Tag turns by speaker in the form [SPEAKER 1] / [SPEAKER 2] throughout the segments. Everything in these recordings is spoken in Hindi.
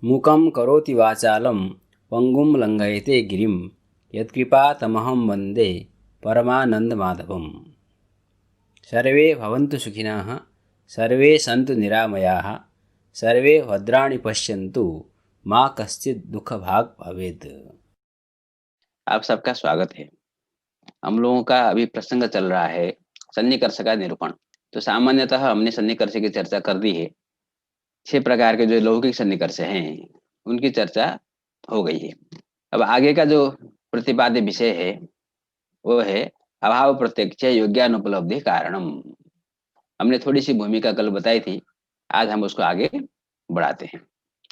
[SPEAKER 1] मूकं करोति वाचालं पंगुं लंघयते गिरिं यत्कृपातमहं वन्दे परमानन्दमाधवम्। सर्वे भवन्तु सुखिनः, सर्वे सन्तु निरामयाः, सर्वे भद्राणि पश्यन्तु, माँ कश्चित् दुःखभाग् भवेत्।
[SPEAKER 2] आप सबका स्वागत है। हम लोगों का अभी प्रसंग चल रहा है सन्निकर्ष का निरूपण। तो सामान्यतः हमने सन्निकर्ष की चर्चा कर दी है। 6 प्रकार के जो लौकिक सन्निकर्ष हैं उनकी चर्चा हो गई है। अब आगे का जो प्रतिपाद्य विषय है वो है अभाव प्रत्यक्ष योग्यानुपलब्धि कारणम। हमने थोड़ी सी भूमिका कल बताई थी, आज हम उसको आगे बढ़ाते हैं।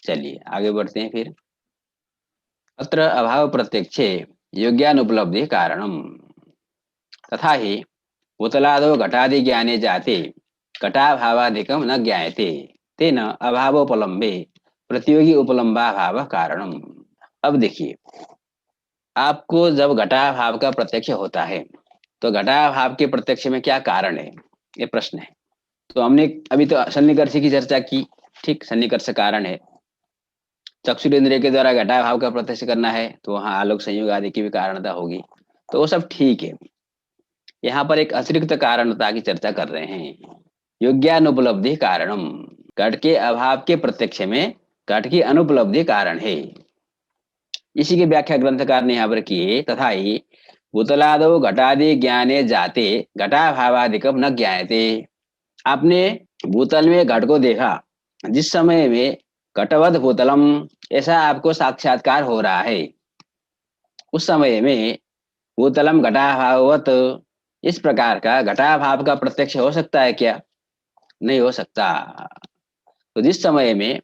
[SPEAKER 2] चलिए आगे बढ़ते हैं फिर। अत्र अभाव प्रत्यक्षे योग्यानुपलब्धि कारणम तथा ही भूतलादो घटादि ज्ञाने जाते घटाभावादिकम न ज्ञायते तेन अभावोपलम्बे प्रतियोगी उपलम्बाभाव कारणम। अब देखिए, आपको जब घटाभाव का प्रत्यक्ष होता है तो घटाभाव के प्रत्यक्ष में क्या कारण है, ये प्रश्न है। तो हमने अभी तो सन्निकर्ष की चर्चा की। ठीक, सन्निकर्ष कारण है। चक्षुरेंद्रिय के द्वारा घटाभाव का प्रत्यक्ष करना है तो वहां आलोक संयोग आदि की भी कारणता होगी, तो वो सब ठीक है। यहाँ पर एक अतिरिक्त कारणता की चर्चा कर रहे हैं। योग्यानुपलब्धि कारणम, घट के अभाव के प्रत्यक्ष में घट की अनुपलब्धि कारण है। इसी की व्याख्या ग्रंथकार ने यहाँ पर की है। तथा ही भूतलादो घटादि ज्ञाने जाते घटाभावादिकम न ज्ञायते। आपने भूतल में घट को देखा, जिस समय में घटवद भूतलम ऐसा आपको साक्षात्कार हो रहा है, उस समय में भूतलम घटाभाववत इस प्रकार का घटाभाव का प्रत्यक्ष हो सकता है क्या? नहीं हो सकता। तो जिस समय में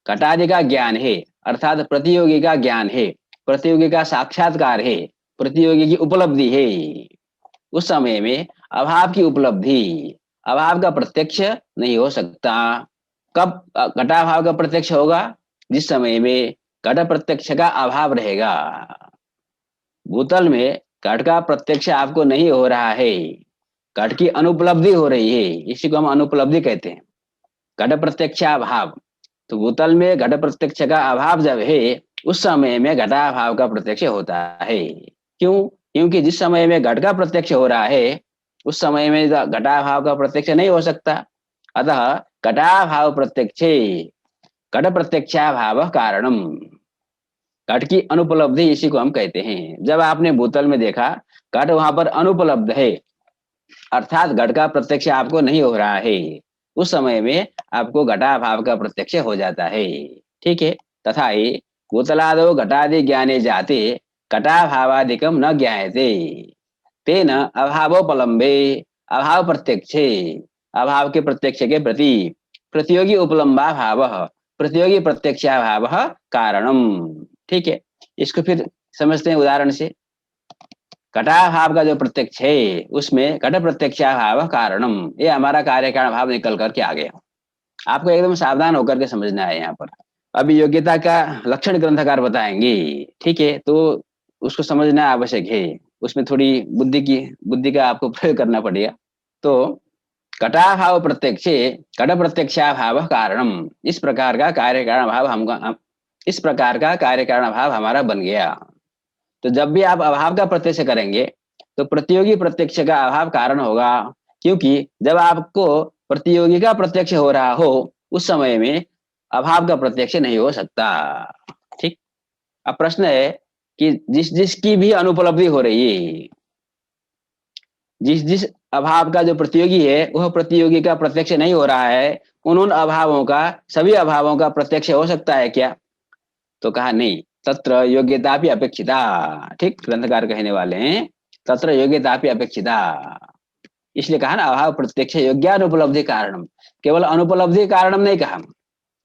[SPEAKER 2] घटादि का ज्ञान है अर्थात प्रतियोगी का ज्ञान है, प्रतियोगी का साक्षात्कार है, प्रतियोगी की उपलब्धि है, उस समय में अभाव की उपलब्धि, अभाव का प्रत्यक्ष नहीं हो सकता। कब घटाभाव का प्रत्यक्ष होगा? जिस समय में घट प्रत्यक्ष का अभाव रहेगा। भूतल में घट का प्रत्यक्ष आपको नहीं हो रहा है, घट की अनुपलब्धि हो रही है, इसी को हम अनुपलब्धि कहते हैं। घट प्रत्यक्षाभाव, तो भूतल में घट प्रत्यक्ष का अभाव जब है उस समय में घटाभाव का प्रत्यक्ष होता है। क्यों? क्योंकि जिस समय में घट का प्रत्यक्ष हो रहा है उस समय में घटाभाव का प्रत्यक्ष नहीं हो सकता। अतः घटाभाव प्रत्यक्ष घट प्रत्यक्षाभाव कारणम, घट की अनुपलब्धि इसी को हम कहते हैं। जब आपने भूतल में देखा घट वहां पर अनुपलब्ध है अर्थात घट का प्रत्यक्ष आपको नहीं हो रहा है, उस समय में आपको घटाभाव का प्रत्यक्ष हो जाता है। ठीक है। तथा ही भूतलादो घटादि ज्ञाने जाते घटाभावादिकम न ज्ञायते तेन अभावोपलम्बे, अभाव प्रत्यक्षे, अभाव के प्रत्यक्ष के प्रति प्रतियोगी उपलम्बा भाव, प्रतियोगी प्रत्यक्षाभाव कारणम। ठीक है, इसको फिर समझते हैं उदाहरण से। घटाभाव का जो प्रत्यक्ष है उसमें घट प्रत्यक्षाभाव कारणम, ये हमारा कार्य कारण भाव निकल करके आ गया। आपको एकदम सावधान होकर के समझना है। यहाँ पर अभी योग्यता का लक्षण ग्रंथकार बताएंगे। ठीक है, तो उसको समझना आवश्यक है। उसमें थोड़ी बुद्धि का आपको प्रयोग करना पड़ेगा। तो घटाभाव प्रत्यक्ष घट प्रत्यक्षाभाव कारणम, इस प्रकार का कार्य कारण भाव इस प्रकार का कार्य कारण भाव हमारा बन गया। तो जब भी आप अभाव का प्रत्यक्ष करेंगे तो प्रतियोगी प्रत्यक्ष का अभाव कारण होगा, क्योंकि जब आपको प्रतियोगी का प्रत्यक्ष हो रहा हो उस समय में अभाव का प्रत्यक्ष नहीं हो सकता। ठीक। अब प्रश्न है कि जिस जिसकी भी अनुपलब्धि हो रही है, जिस जिस अभाव का जो प्रतियोगी है वह प्रतियोगी का प्रत्यक्ष नहीं हो रहा है, उन अभावों का, सभी अभावों का प्रत्यक्ष हो सकता है क्या? तो कहा नहीं, तत्र योग्यता भी अपेक्षिता। ठीक, ग्रंथकार कहने वाले हैं तत्र योग्यता भी अपेक्षिता। इसलिए कहा ना अभाव प्रत्यक्ष योग्यानुपलब्धि कारणम, केवल अनुपलब्धि कारणम नहीं कहा,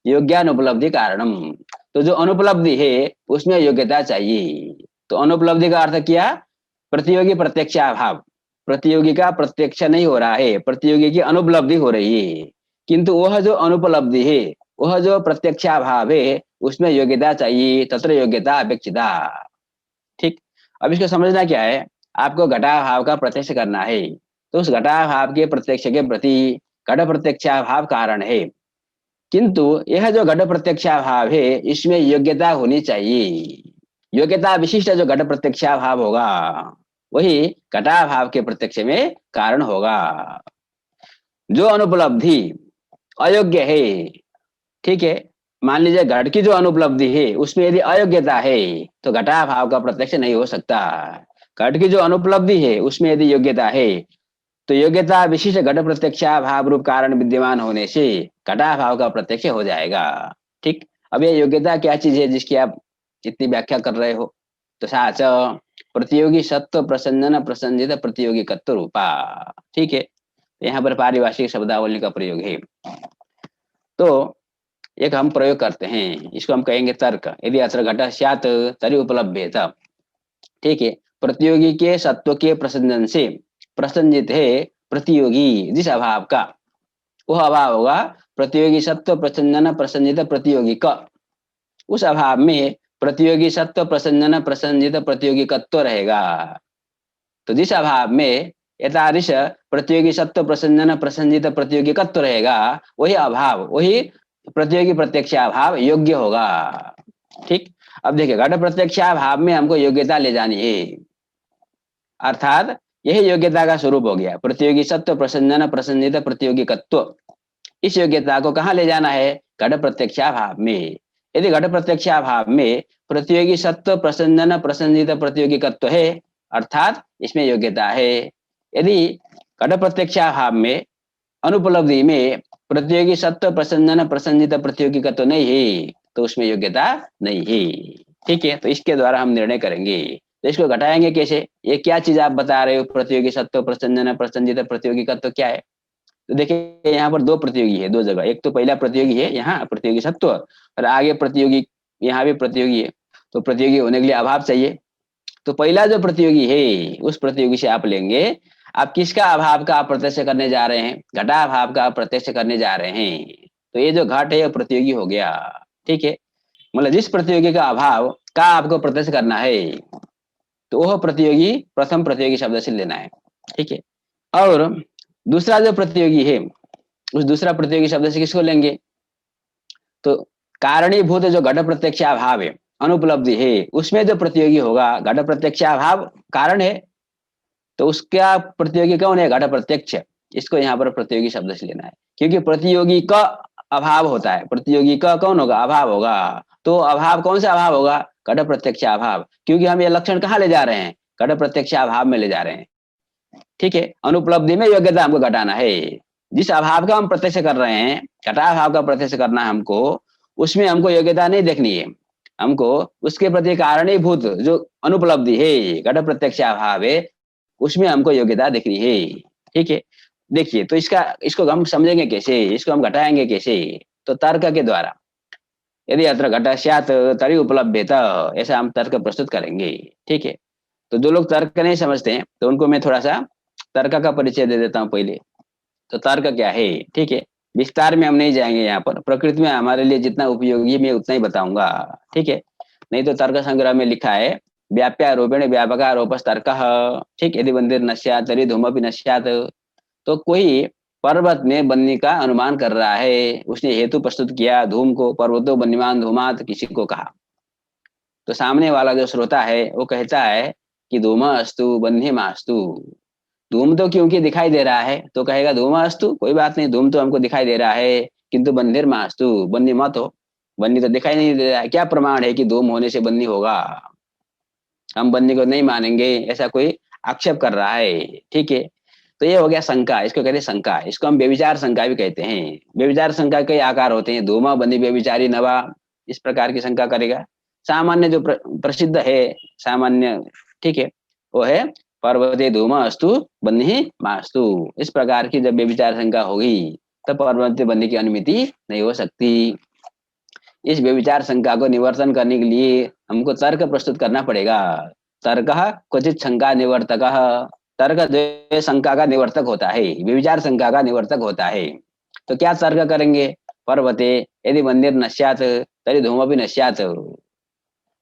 [SPEAKER 2] योग्यानुपलब्धि कारणम। तो जो अनुपलब्धि है उसमें योग्यता चाहिए। तो अनुपलब्धि का अर्थ क्या? प्रतियोगी प्रत्यक्षाभाव, प्रतियोगी का प्रत्यक्ष नहीं हो रहा है, प्रतियोगी की अनुपलब्धि हो रही है, किंतु वह जो अनुपलब्धि है, वह जो प्रत्यक्षाभाव है, उसमें योग्यता चाहिए। तत्र योग्यता अपेक्षिता। ठीक। अब इसको समझना क्या है, आपको घटाभाव का प्रत्यक्ष करना है, तो उस घटाभाव के प्रत्यक्ष के प्रति घट प्रत्यक्षाभाव कारण है, किंतु यह जो घट प्रत्यक्षाभाव है इसमें योग्यता होनी चाहिए। योग्यता विशिष्ट जो घट प्रत्यक्षाभाव होगा वही घटाभाव के प्रत्यक्ष में कारण होगा। जो अनुपलब्धि अयोग्य है, ठीक है, मान लीजिए घट की जो अनुपलब्धि है उसमें यदि अयोग्यता है तो घटाभाव का प्रत्यक्ष नहीं हो सकता। घट की जो अनुपलब्धि है उसमें यदि योग्यता है तो योग्यता विशिष्ट घट प्रत्यक्षाभाव रूप कारण विद्यमान होने से घटाभाव का प्रत्यक्ष हो जाएगा। ठीक, अब ये योग्यता क्या चीज है जिसकी आप इतनी व्याख्या कर रहे हो? तो साच प्रतियोगी सत्व प्रसंजन प्रसंजित प्रतियोगिकत्व रूपा। ठीक है, यहाँ पर पारिभाषिक शब्दावली का प्रयोग है। तो एक हम प्रयोग करते हैं, इसको हम कहेंगे तर्क। यदि अत्र घट स्यात् तर्हि उपलभ्येत। ठीक है, प्रतियोगी के सत्व के प्रसंजन से प्रसंजित है प्रतियोगी जिस अभाव का, वह अभाव होगा प्रतियोगी सत्व प्रसंजन प्रसंजित प्रतियोगी का। उस अभाव में प्रतियोगी सत्व प्रसंजन प्रसंजित प्रतियोगिकत्व रहेगा। तो जिस अभाव में यथादृश प्रतियोगी सत्व प्रसंजन प्रसंजित प्रतियोगिकत्व रहेगा वही अभाव, वही प्रतियोगी प्रत्यक्षाभाव योग्य होगा। ठीक, अब देखिए घट प्रत्यक्षाभाव में हमको योग्यता ले जानी है, अर्थात यही योग्यता का स्वरूप हो गया प्रतियोगी सत्व प्रसंजन प्रसंजित प्रतियोगिकत्व। इस योग्यता को कहाँ ले जाना है? घट प्रत्यक्षाभाव में। यदि घट प्रत्यक्षाभाव में प्रतियोगी सत्व प्रसंजन प्रसंजित प्रतियोगिकत्व है अर्थात इसमें योग्यता है। यदि घट प्रत्यक्षाभाव में अनुपलब्धि में प्रतियोगी सत्व प्रसंजन प्रसंजित प्रतियोगिकत्व नहीं है तो उसमें योग्यता नहीं है। ठीक है, तो इसके द्वारा हम निर्णय करेंगे। तो इसको घटाएंगे कैसे? ये क्या चीज आप बता रहे हो? प्रतियोगी सत्व प्रसंजन प्रसंजित प्रतियोगिकत्व क्या है? तो देखिए यहाँ पर दो प्रतियोगी है, दो जगह। एक तो पहला प्रतियोगी है यहाँ प्रतियोगी सत्व, और आगे प्रतियोगी यहाँ भी प्रतियोगी है। तो प्रतियोगी होने के लिए अभाव चाहिए। तो पहला जो प्रतियोगी है उस प्रतियोगी से आप लेंगे, आप किसका अभाव का अप्रत्यक्ष करने जा रहे हैं? घटाभाव का अप्रत्यक्ष करने जा रहे हैं। तो ये जो घट है ये प्रतियोगी हो गया। ठीक है, मतलब जिस प्रतियोगी का अभाव का आपको प्रत्यक्ष करना है तो वह प्रतियोगी प्रथम प्रतियोगी शब्द से लेना है। ठीक है, और दूसरा जो प्रतियोगी है उस दूसरा प्रतियोगी शब्द से किसको लेंगे? तो कारणीभूत जो घट प्रत्यक्षाभाव है, अनुपलब्धि है, उसमें जो प्रतियोगी होगा घट प्रत्यक्षाभाव कारण है तो उसका प्रतियोगी कौन है? घट प्रत्यक्ष। इसको यहाँ पर प्रतियोगी शब्द से लेना है, क्योंकि प्रतियोगी का अभाव होता है। प्रतियोगी का कौन होगा? अभाव होगा। तो अभाव कौन सा अभाव होगा? घट प्रत्यक्ष अभाव, क्योंकि हम ये लक्षण कहाँ ले जा रहे हैं? घट प्रत्यक्ष अभाव में ले जा रहे हैं। ठीक है, अनुपलब्धि में योग्यता हमको घटाना है। जिस अभाव का हम प्रत्यक्ष कर रहे हैं, घटाभाव का प्रत्यक्ष करना है हमको, उसमें हमको योग्यता नहीं देखनी है। हमको उसके प्रति कारणीभूत जो अनुपलब्धि है, घट प्रत्यक्ष अभाव है, उसमें हमको योग्यता देखनी है। ठीक है, देखिए तो इसको हम समझेंगे कैसे, इसको हम घटाएंगे कैसे? तो तर्क के द्वारा। यदि अत्र घट स्यात् तर्हि उपलभ्येत, ऐसा हम तर्क प्रस्तुत करेंगे। ठीक है, तो जो लोग तर्क नहीं समझते हैं तो उनको मैं थोड़ा सा तर्क का परिचय दे देता हूँ पहले। तो तर्क क्या है? ठीक है, विस्तार में हम नहीं जाएंगे यहाँ पर, प्रकृति में हमारे लिए जितना उपयोगी है मैं उतना ही बताऊंगा। ठीक है, नहीं तो तर्क संग्रह में लिखा है व्याप्यारोपेण व्यापकारोपस तर्क। ठीक, यदि बंदिर नश्यात् तर्हि धूमपि नश्यात्। तो कोई पर्वत में बनने का अनुमान कर रहा है, उसने हेतु प्रस्तुत किया धूम को, पर्वतो बन्यमान धूमात किसी को कहा। तो सामने वाला जो श्रोता है वो कहता है कि धूम अस्तु बन्हीमास्तु। धूम तो क्योंकि दिखाई दे रहा है तो कहेगा धूम अस्तु, कोई बात नहीं, धूम तो हमको दिखाई दे रहा है, किंतु बन्हीमास्तु, बन्नी मत हो। बन्नी तो दिखाई नहीं दे रहा है, क्या प्रमाण है कि धूम होने से बन्नी होगा? हम बन्नी को नहीं मानेंगे, ऐसा कोई आक्षेप कर रहा है। ठीक है, तो ये हो गया शंका, इसको कहते हैं शंका। इसको हम व्यभिचार शंका भी कहते हैं। व्यभिचार शंका के कई आकार होते हैं, धूमा बन्नी व्यभिचारी नवा, इस प्रकार की शंका करेगा। सामान्य जो प्रसिद्ध है सामान्य, ठीक है, वो है पर्वते धूम अस्तु बन्ही मास्तु। इस प्रकार की जब व्यभिचार शंका होगी तब पर्वते बन्नी की अनुमति नहीं हो सकती। इस व्यभिचार शंका को निवर्तन करने के लिए हमको तर्क प्रस्तुत करना पड़ेगा। तर्क क्वचित शंका निवर्तक। तर्क जो शंका का निवर्तक होता है, व्यभिचार शंका का निवर्तक होता है। तो क्या तर्क करेंगे? पर्वते यदि बन्दिर नश्यात् तर्हि धूमपि नश्यात्।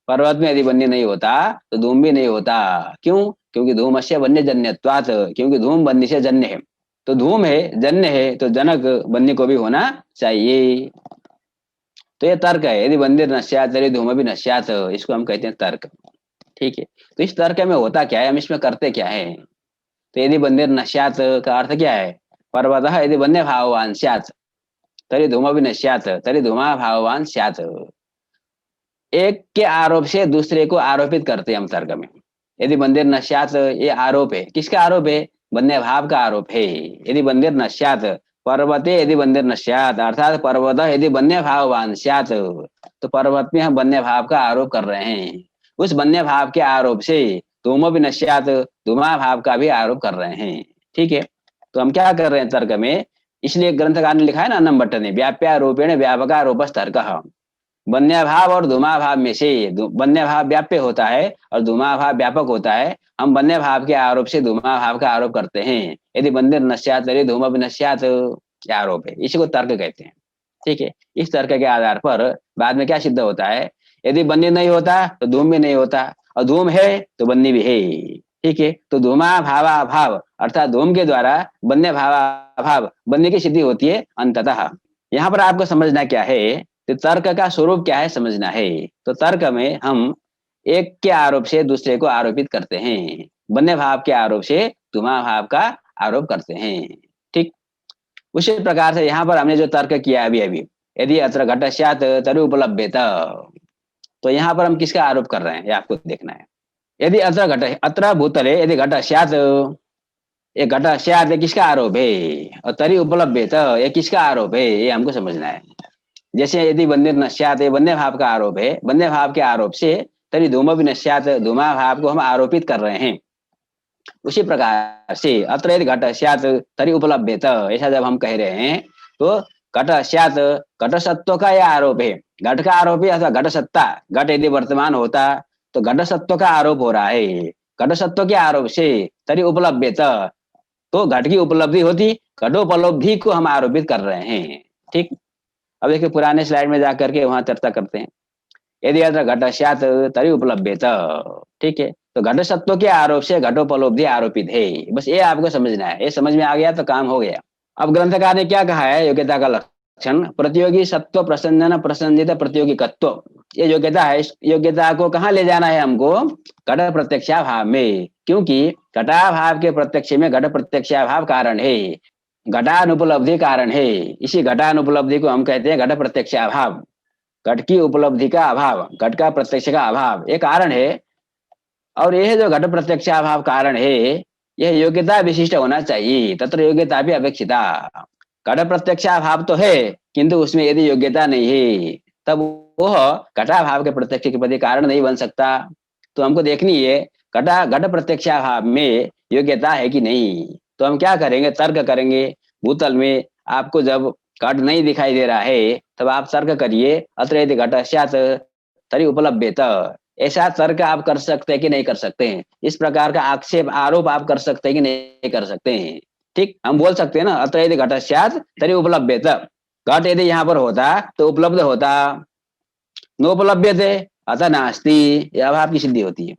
[SPEAKER 2] पर्वत में यदि बन्य नहीं होता तो धूम भी नहीं होता। क्यों? क्योंकि धूमस्य बन्य जन्यत्वात्, क्योंकि धूम बन्य से जन्य है। तो धूम है, जन्य है, तो जनक बन्य को भी होना चाहिए। तो ये तर्क है। यदि बंदिर नश्यात तरी धूम भी नश्यात, इसको हम कहते हैं तर्क। ठीक है, तो इस तर्क में होता क्या है, हम इसमें करते क्या है। तो यदि बंदिर नश्यात का अर्थ क्या है, पर्वतः यदि बन्य भाववान स्यात् तरी धूम भी नश्यात तरी धूमा भाववान स्यात्। एक के आरोप से दूसरे को आरोपित करते हैं हम तर्क में। यदि बंदिर नश्यात, ये आरोप है, किसका आरोप है, बन्य भाव का आरोप है। यदि बंदिर नश्यात पर्वते यदि बंदिर नश्यात, अर्थात पर्वत यदि बन्य भाववान स्यात्, तो पर्वत में हम बन्य भाव का आरोप कर रहे हैं। उस बन्य भाव के आरोप से धूम भी नश्यात धूमा भाव का भी आरोप कर रहे हैं। ठीक है, तो हम क्या कर रहे हैं तर्क में, इसलिए ग्रंथकार ने लिखा है ना, अन्नम भट्ट ने, व्याप्यारोपेण व्यापकारोपस तर्क। बन्या भाव और धूमा भाव में से बन्या भाव व्याप्य होता है और धूमा भाव व्यापक होता है। हम बन्या भाव के आरोप से धूमा भाव का आरोप करते हैं। यदि बंदिर नश्यात तरी धूम भी नश्यात, क्या आरोप है, इसी को तर्क कहते हैं। ठीक है, इस तर्क के आधार पर बाद में क्या सिद्ध होता है, यदि बन्य नहीं होता तो धूम भी नहीं होता, और धूम है तो बन्य भी है। ठीक है, तो धूमा भावा भाव अर्थात धूम के द्वारा बन्य भावा भाव बन्य की सिद्धि होती है अंततः। यहाँ पर आपको समझना क्या है, तो तर्क का स्वरूप क्या है समझना है। तो तर्क में हम एक के आरोप से दूसरे को आरोपित करते हैं, बन्य भाव के आरोप से धूमा भाव का आरोप करते हैं। ठीक, उसी प्रकार से यहाँ पर हमने जो तर्क किया अभी अभी, यदि अत्र घट स्यात् तर्हि उपलभ्येत, तो यहाँ पर हम किसका आरोप कर रहे हैं, ये आपको देखना है। यदि अत्र घट अत्र भूतले यदि घट स्यात्, ये घट स्यात् ये किसका आरोप है, और तर्हि उपलभ्येत ये किसका आरोप है, ये हमको समझना है। जैसे यदि बंदिर नश्यात, ये बन्य भाव का आरोप है, बन्य भाव के आरोप से तरी धूम भी नश्यात धूमा भाव को हम आरोपित कर रहे हैं। उसी प्रकार से अत्र यदि घट स्यात् तरी उपलभ्येत, ऐसा जब हम कह रहे हैं तो घट स्यात् घट सत्व का यह आरोप है, घट का आरोप है अथवा घट सत्ता, घट यदि वर्तमान होता तो घट सत्व का आरोप हो रहा है। घट सत्व के आरोप से तरी उपलभ्येत, तो घट की उपलब्धि होती, घटोपलब्धि को हम आरोपित कर रहे हैं। ठीक, अब देखिए पुराने स्लाइड में जाकर के वहां चर्चा करते हैं। यदि अत्र घट स्यात् तरी उपलभ्येत, ठीक है, तो घट सत्व के आरोप से घटोपलब्धि आरोपित है। बस ये आपको समझना है, ये समझ में आ गया तो काम हो गया। अब ग्रंथकार ने क्या कहा है, योग्यता का लक्षण प्रतियोगी सत्व प्रसंजन प्रसंजित प्रतियोगिकत्व। ये योग्यता है, इस योग्यता को कहाँ ले जाना है हमको, घट प्रत्यक्षाभाव में, क्योंकि घटाभाव के प्रत्यक्ष में घट प्रत्यक्षाभाव कारण है, घटानुपलब्धि कारण है। इसी घटानुपलब्धि को हम कहते हैं घट प्रत्यक्षाभाव। घट की उपलब्धि का अभाव, घट का प्रत्यक्ष का अभाव ये कारण है, और यह जो घट प्रत्यक्षाभाव कारण है यह योग्यता विशिष्ट होना चाहिए, तत्र योग्यता भी अपेक्षिता। घट प्रत्यक्षाभाव तो है किंतु उसमें यदि योग्यता नहीं है तब वह घटाभाव के प्रत्यक्ष के प्रति कारण नहीं बन सकता। तो हमको देखनी है घट प्रत्यक्षाभाव में योग्यता है कि नहीं। तो हम क्या करेंगे, तर्क करेंगे। भूतल में आपको जब घट नहीं दिखाई दे रहा है तब आप तर्क करिए, अत्र यदि घट स्यात् तर्हि उपलभ्येत। ऐसा तर्क आप कर सकते हैं कि नहीं कर सकते हैं, इस प्रकार का आक्षेप आरोप आप कर सकते हैं कि नहीं कर सकते हैं। ठीक, हम बोल सकते हैं ना, अत्र यदि घट स्यात् तर्हि उपलभ्येत, घट यदि यहाँ पर होता तो उपलब्ध होता, नोपलभ्यते अतः नास्ति, यह अभाव की सिद्धि होती है।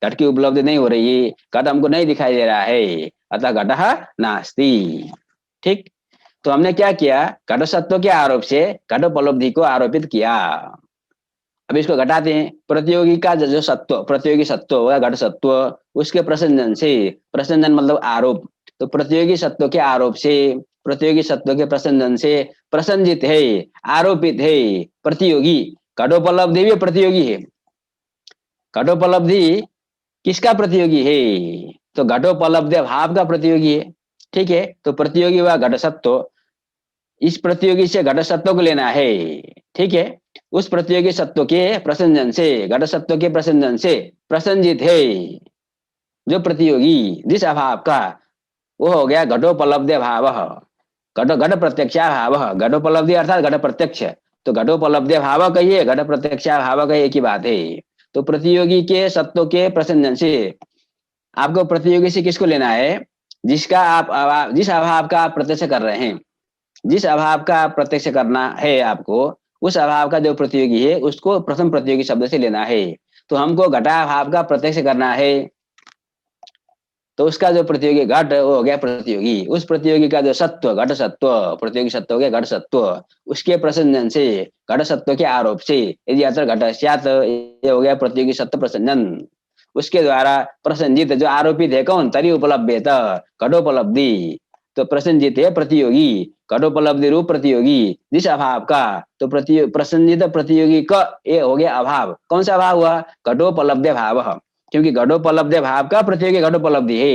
[SPEAKER 2] घट की उपलब्धि नहीं हो रही है, घट हमको नहीं दिखाई दे रहा है, अतः घटः नास्ति। ठीक, तो हमने क्या किया, घट सत्व के आरोप से घटोपलब्धि को आरोपित किया। अब इसको घटाते हैं, प्रतियोगी का जो सत्व प्रतियोगी सत्व होगा घट सत्व, उसके प्रसंजन से, प्रसंजन मतलब आरोप, तो प्रतियोगी सत्व के आरोप से प्रतियोगी सत्व के प्रसंजन से प्रसंजित है, आरोपित है प्रतियोगी। घटोपलब्धि भी प्रतियोगी है, घटोपलब्धि किसका प्रतियोगी है, तो घटोपलब्धि भाव का प्रतियोगी है। ठीक है, तो प्रतियोगी हुआ घट सत्व, इस प्रतियोगी से घट सत्व को लेना है। ठीक है, उस प्रतियोगी सत्व के प्रसंजन से, घट सत्व के प्रसंजन से प्रसंजित है जो प्रतियोगी जिस अभाव का, वो हो गया घटोपलब्धि भाव। घट प्रत्यक्षाभाव, घटोपलब्धि अर्थात घट प्रत्यक्ष, तो घटोपलब्धि भाव कहिए घट प्रत्यक्षाभाव कहिए, एक ही बात है। तो प्रतियोगी के सत्व के प्रसंजन से आपको प्रतियोगी से किसको लेना है, जिसका आप जिस अभाव का आप प्रत्यक्ष कर रहे हैं, जिस अभाव का प्रत्यक्ष करना है आपको, उस अभाव का जो प्रतियोगी है उसको प्रथम प्रतियोगी शब्द से लेना है। तो हमको घटाभाव का प्रत्यक्ष करना है, तो उसका जो प्रतियोगी घट वो हो गया प्रतियोगी, उस प्रतियोगी का जो सत्व घट सत्व, प्रतियोगी सत्व हो गया घट सत्व, उसके प्रसंजन से घट सत्व के आरोप से यदि अत्र घट स्यात्, ये हो गया प्रतियोगी सत्व प्रसंजन, उसके द्वारा प्रसंजित जो आरोपित है कौन, तरी उपलब्धेत घटोपलब्धि, तो प्रसंजित है प्रतियोगी घटोपलब्धि रूप प्रतियोगी जिस अभाव का, तो प्रसंजित प्रतियोगी का ये हो गया अभाव, कौन सा अभाव हुआ, घटोपलब्ध भाव, क्योंकि घटोपलब्ध भाव का प्रतियोगी घटोपलब्धि है।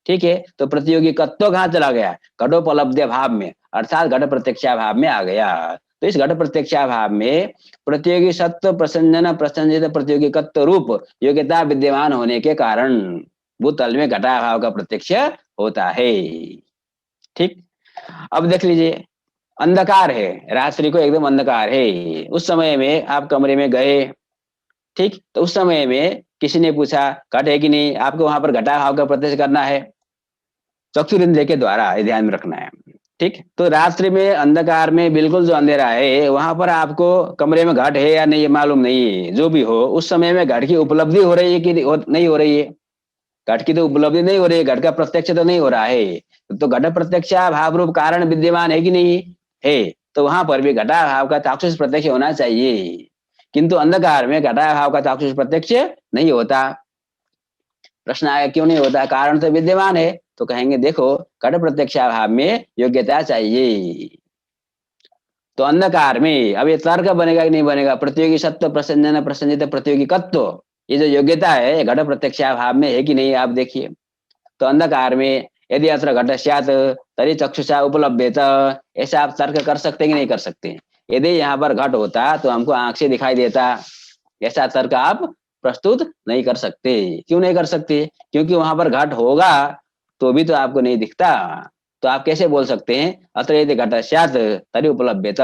[SPEAKER 2] ठीक है, तो प्रतियोगी तत्व कहाँ चला गया, घटोपलब्ध भाव में, अर्थात घट प्रत्यक्षा भाव में आ गया। तो इस घट प्रत्यक्षा भाव में प्रतियोगी सत्व प्रसंजन प्रसंजित प्रतियोगी तत्व रूप योग्यता विद्यमान होने के कारण भूतल में घटाभाव का प्रत्यक्ष होता है। ठीक, अब देख लीजिए, अंधकार है, रात्रि को एकदम अंधकार है, उस समय में आप कमरे में गए, ठीक, तो उस समय में किसी ने पूछा घट है कि नहीं, आपको वहां पर घटाभाव का प्रत्यक्ष करना है चक्षुरिंद्रिय के द्वारा, ये ध्यान में रखना है। ठीक, तो रात्रि में अंधकार में बिल्कुल जो अंधेरा है वहां पर आपको कमरे में घट है या नहीं ये मालूम नहीं है, जो भी हो उस समय में घट की उपलब्धि हो रही है कि नहीं हो रही है, घट की तो उपलब्धि नहीं हो रही है, घट का प्रत्यक्ष तो नहीं हो रहा है, तो घट प्रत्यक्ष भाव रूप कारण विद्यमान है कि नहीं है, तो वहां पर भी घटा भाव का चाक्षुष प्रत्यक्ष होना चाहिए, किंतु अंधकार में घटा भाव का चाक्षुष प्रत्यक्ष नहीं होता। प्रश्न आया क्यों नहीं होता, कारण तो विद्यमान है, तो कहेंगे देखो घट प्रत्यक्षाभाव में योग्यता चाहिए, तो अंधकार में अब ये तर्क बनेगा कि नहीं बनेगा, प्रतियोगी सत्व प्रसंजन प्रसंजित प्रतियोगी तत्व, ये जो योग्यता है घट प्रत्यक्षाभाव में है कि नहीं आप देखिए, तो अंधकार में यदि अत्र घट स्यात् तरी चक्षुषा उपलब्धेत, ऐसा आप तर्क कर सकते कि नहीं कर सकते, यदि यहाँ पर घट होता तो हमको आंख से दिखाई देता, ऐसा तर्क आप प्रस्तुत नहीं कर सकते, क्यों नहीं कर सकते, क्योंकि वहां पर घट होगा तो भी तो आपको नहीं दिखता, तो आप कैसे बोल सकते हैं अत्र यदि घट स्यात् तरी उपलब्धेत,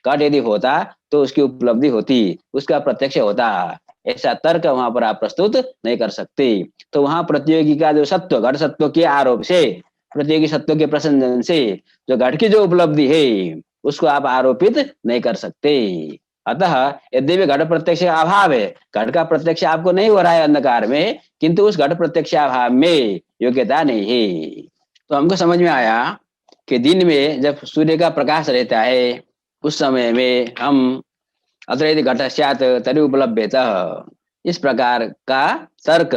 [SPEAKER 2] घट यदि होता तो उसकी उपलब्धि होती, उसका प्रत्यक्ष होता, ऐसा तर्क वहां पर आप प्रस्तुत नहीं कर सकते। तो वहां प्रतियोगी का जो सत्व घट सत्व के आरोप से, प्रतियोगी सत्व के प्रसंजन से जो घट की जो उपलब्धि है उसको आप आरोपित नहीं कर सकते। अतः यद्यपि घट प्रत्यक्ष का अभाव है, घट का प्रत्यक्ष आपको नहीं हो रहा है अंधकार में, किंतु उस घट प्रत्यक्ष अभाव में योग्यता नहीं है। तो हमको समझ में आया कि दिन में जब सूर्य का प्रकाश रहता है उस समय में हम अत्र यदि घट स्यात् तरी उपलब्धेत, इस प्रकार का तर्क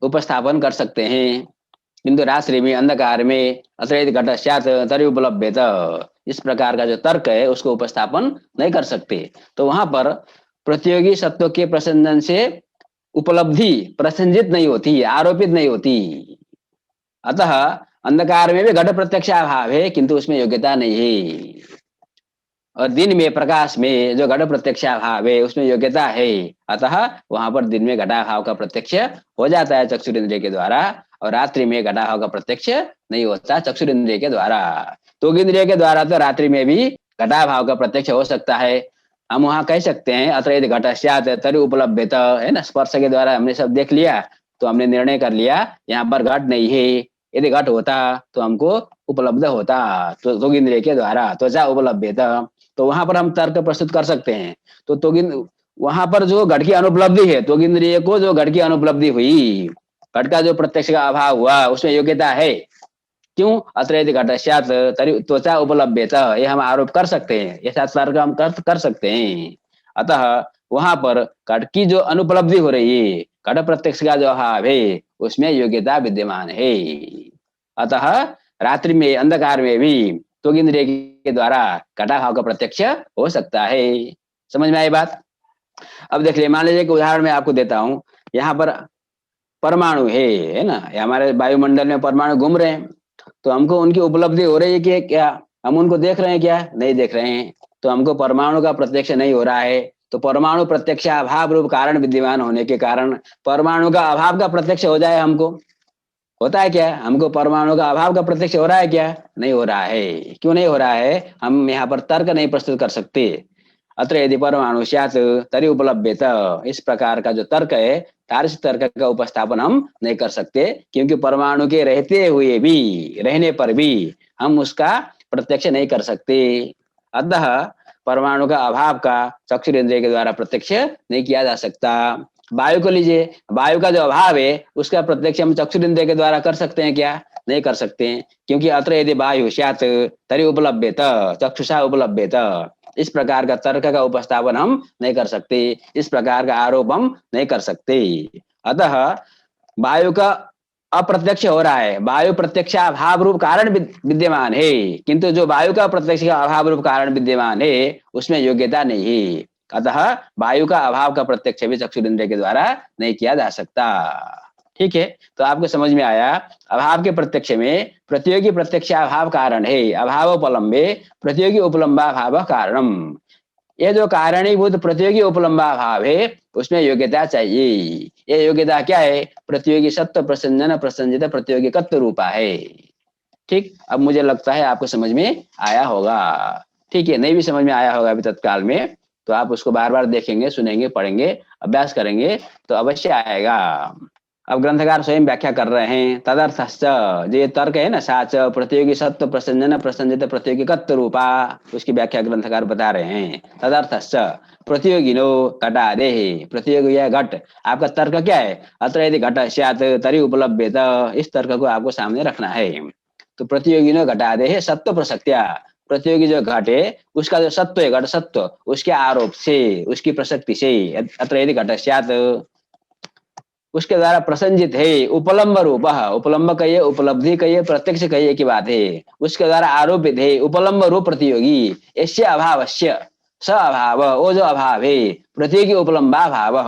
[SPEAKER 2] उपस्थापन कर सकते हैं, किंतु रात्रि में अंधकार में अत्र यदि घट स्यात् तरी उपलब्धेत, इस प्रकार का जो तर्क है उसको उपस्थापन नहीं कर सकते। तो वहां पर प्रतियोगी सत्व के प्रसंजन से उपलब्धि प्रसंजित नहीं होती, आरोपित नहीं होती, अतः अंधकार में भी घट प्रत्यक्ष अभाव है किंतु उसमें योग्यता नहीं है, और दिन में प्रकाश में जो घट प्रत्यक्षाभाव है उसमें योग्यता है, अतः वहां पर दिन में घटाभाव का प्रत्यक्ष हो जाता है चक्षुरिंद्रिय के द्वारा, और रात्रि में घटाभाव का प्रत्यक्ष नहीं होता चक्षुरिंद्रिय के द्वारा। तो इंद्रिय के द्वारा तो रात्रि में भी घटाभाव का प्रत्यक्ष हो सकता है, हम वहां कह सकते हैं अत्र यदि घट स्यात् तरी उपलब्धेत, है ना, स्पर्श के द्वारा हमने सब देख लिया तो हमने निर्णय कर लिया यहाँ पर घट नहीं है, यदि घट होता तो हमको उपलब्ध होता, तो इंद्रिय के द्वारा त्वचा उपलब्धेत, तो वहां पर हम तर्क प्रस्तुत कर सकते हैं। तो वहां पर जो घट की अनुपलब्धि है, तो इंद्रिय को जो घट की अनुपलब्धि हुई, घट का जो प्रत्यक्ष का अभाव हुआ उसमें योग्यता है, क्यों, अत्र यदि घट स्यात् तरी त्वचा उपलब्धेत, ये हम आरोप कर सकते हैं, ऐसा तर्क हम कर सकते हैं। अतः वहां पर घट की जो अनुपलब्धि हो रही है, घट प्रत्यक्ष का जो अभाव है उसमें योग्यता विद्यमान है, अतः रात्रि में अंधकार में भी तो इंद्रिय के द्वारा घटाभाव का प्रत्यक्ष हो सकता है। समझ में आई बात। अब देख लिये, मान लीजिए कि उदाहरण मैं आपको देता हूं, यहाँ पर परमाणु है ना, हमारे वायुमंडल में परमाणु घूम रहे हैं, तो हमको उनकी उपलब्धि हो रही है कि क्या, हम उनको देख रहे हैं क्या, नहीं देख रहे हैं, तो हमको परमाणु का प्रत्यक्ष नहीं हो रहा है, तो परमाणु प्रत्यक्ष अभाव रूप कारण विद्यमान होने के कारण परमाणु का अभाव का प्रत्यक्ष हो जाए, हमको होता है क्या, हमको परमाणु का अभाव का प्रत्यक्ष हो रहा है क्या, नहीं हो रहा है, क्यों नहीं हो रहा है, हम यहाँ पर तर्क नहीं प्रस्तुत कर सकते, अत्र यदि परमाणु स्यात् तरी उपलब्धेत, इस प्रकार का जो तर्क है तार्किक तर्क का उपस्थापन हम नहीं कर सकते, क्योंकि परमाणु के रहते हुए भी, रहने पर भी हम उसका प्रत्यक्ष नहीं कर सकते, अतः परमाणु का अभाव का चक्षुरेंद्रिय के द्वारा प्रत्यक्ष नहीं किया जा सकता। वायु को लीजिए, वायु का जो अभाव है उसका प्रत्यक्ष हम चक्षुरिंद्रिय के द्वारा कर सकते हैं क्या? नहीं कर सकते हैं, क्योंकि अत्र यदि वायु स्यात् तरी उपलभ्येत चक्षुषा उपलभ्येत। इस प्रकार का तर्क का उपस्थापन हम नहीं कर सकते, इस प्रकार का आरोप हम नहीं कर सकते। अतः वायु का अप्रत्यक्ष हो रहा है, वायु प्रत्यक्ष अभाव रूप कारण विद्यमान है, किंतु जो वायु का प्रत्यक्ष का अभाव रूप कारण विद्यमान है उसमें योग्यता नहीं है। अतः वायु का अभाव का प्रत्यक्ष भी चक्षुरिंद्रिय के द्वारा नहीं किया जा सकता। ठीक है, तो आपको समझ में आया, अभाव के प्रत्यक्ष में प्रतियोगी प्रत्यक्ष अभाव कारण है, अभाव उपलम्बे प्रतियोगी उपलम्बा भाव कारणम। ये जो कारणीभूत प्रतियोगी उपलम्बा भाव है उसमें योग्यता चाहिए। ये योग्यता क्या है? प्रतियोगी सत्व प्रसंजन प्रसंजित प्रतियोगी कत्व रूपा है। ठीक, अब मुझे लगता है आपको समझ में आया होगा। ठीक है, नहीं भी समझ में आया होगा अभी तत्काल में, तो आप उसको बार बार देखेंगे, सुनेंगे, पढ़ेंगे, अभ्यास करेंगे तो अवश्य आएगा। अब ग्रंथकार स्वयं व्याख्या कर रहे हैं, तदर्थश्च, जो ये तर्क है ना, साच प्रतियोगी सत्व प्रसंजन प्रसंजित प्रतियोगी कत्व रूपा, उसकी व्याख्या ग्रंथकार बता रहे हैं। तदर्थश्च प्रतियोगिनो घटादेः, प्रतियोगी या घट, आपका तर्क क्या है? अत्र यदि घट स्यात् तर्हि उपलभ्येत, इस तर्क को आपको सामने रखना है। तो प्रतियोगिनो घटादेः सत्व प्रसक्त्या, प्रतियोगी जो घट है उसका जो सत्व है, घट सत्व, उसके आरोप से, उसकी प्रसक्ति से, अत्र यदि घट स्यात्, उसके द्वारा प्रसंजित है, उपलम्ब रूप, उपलम्ब कहिए, उपलब्धि कहिए, प्रत्यक्ष कहिए की बात है, उसके द्वारा आरोपित है उपलम्ब रूप प्रतियोगी, इससे अभावस्य स अभाव, वो जो अभाव है प्रतियोगी उपलम्बा भाव,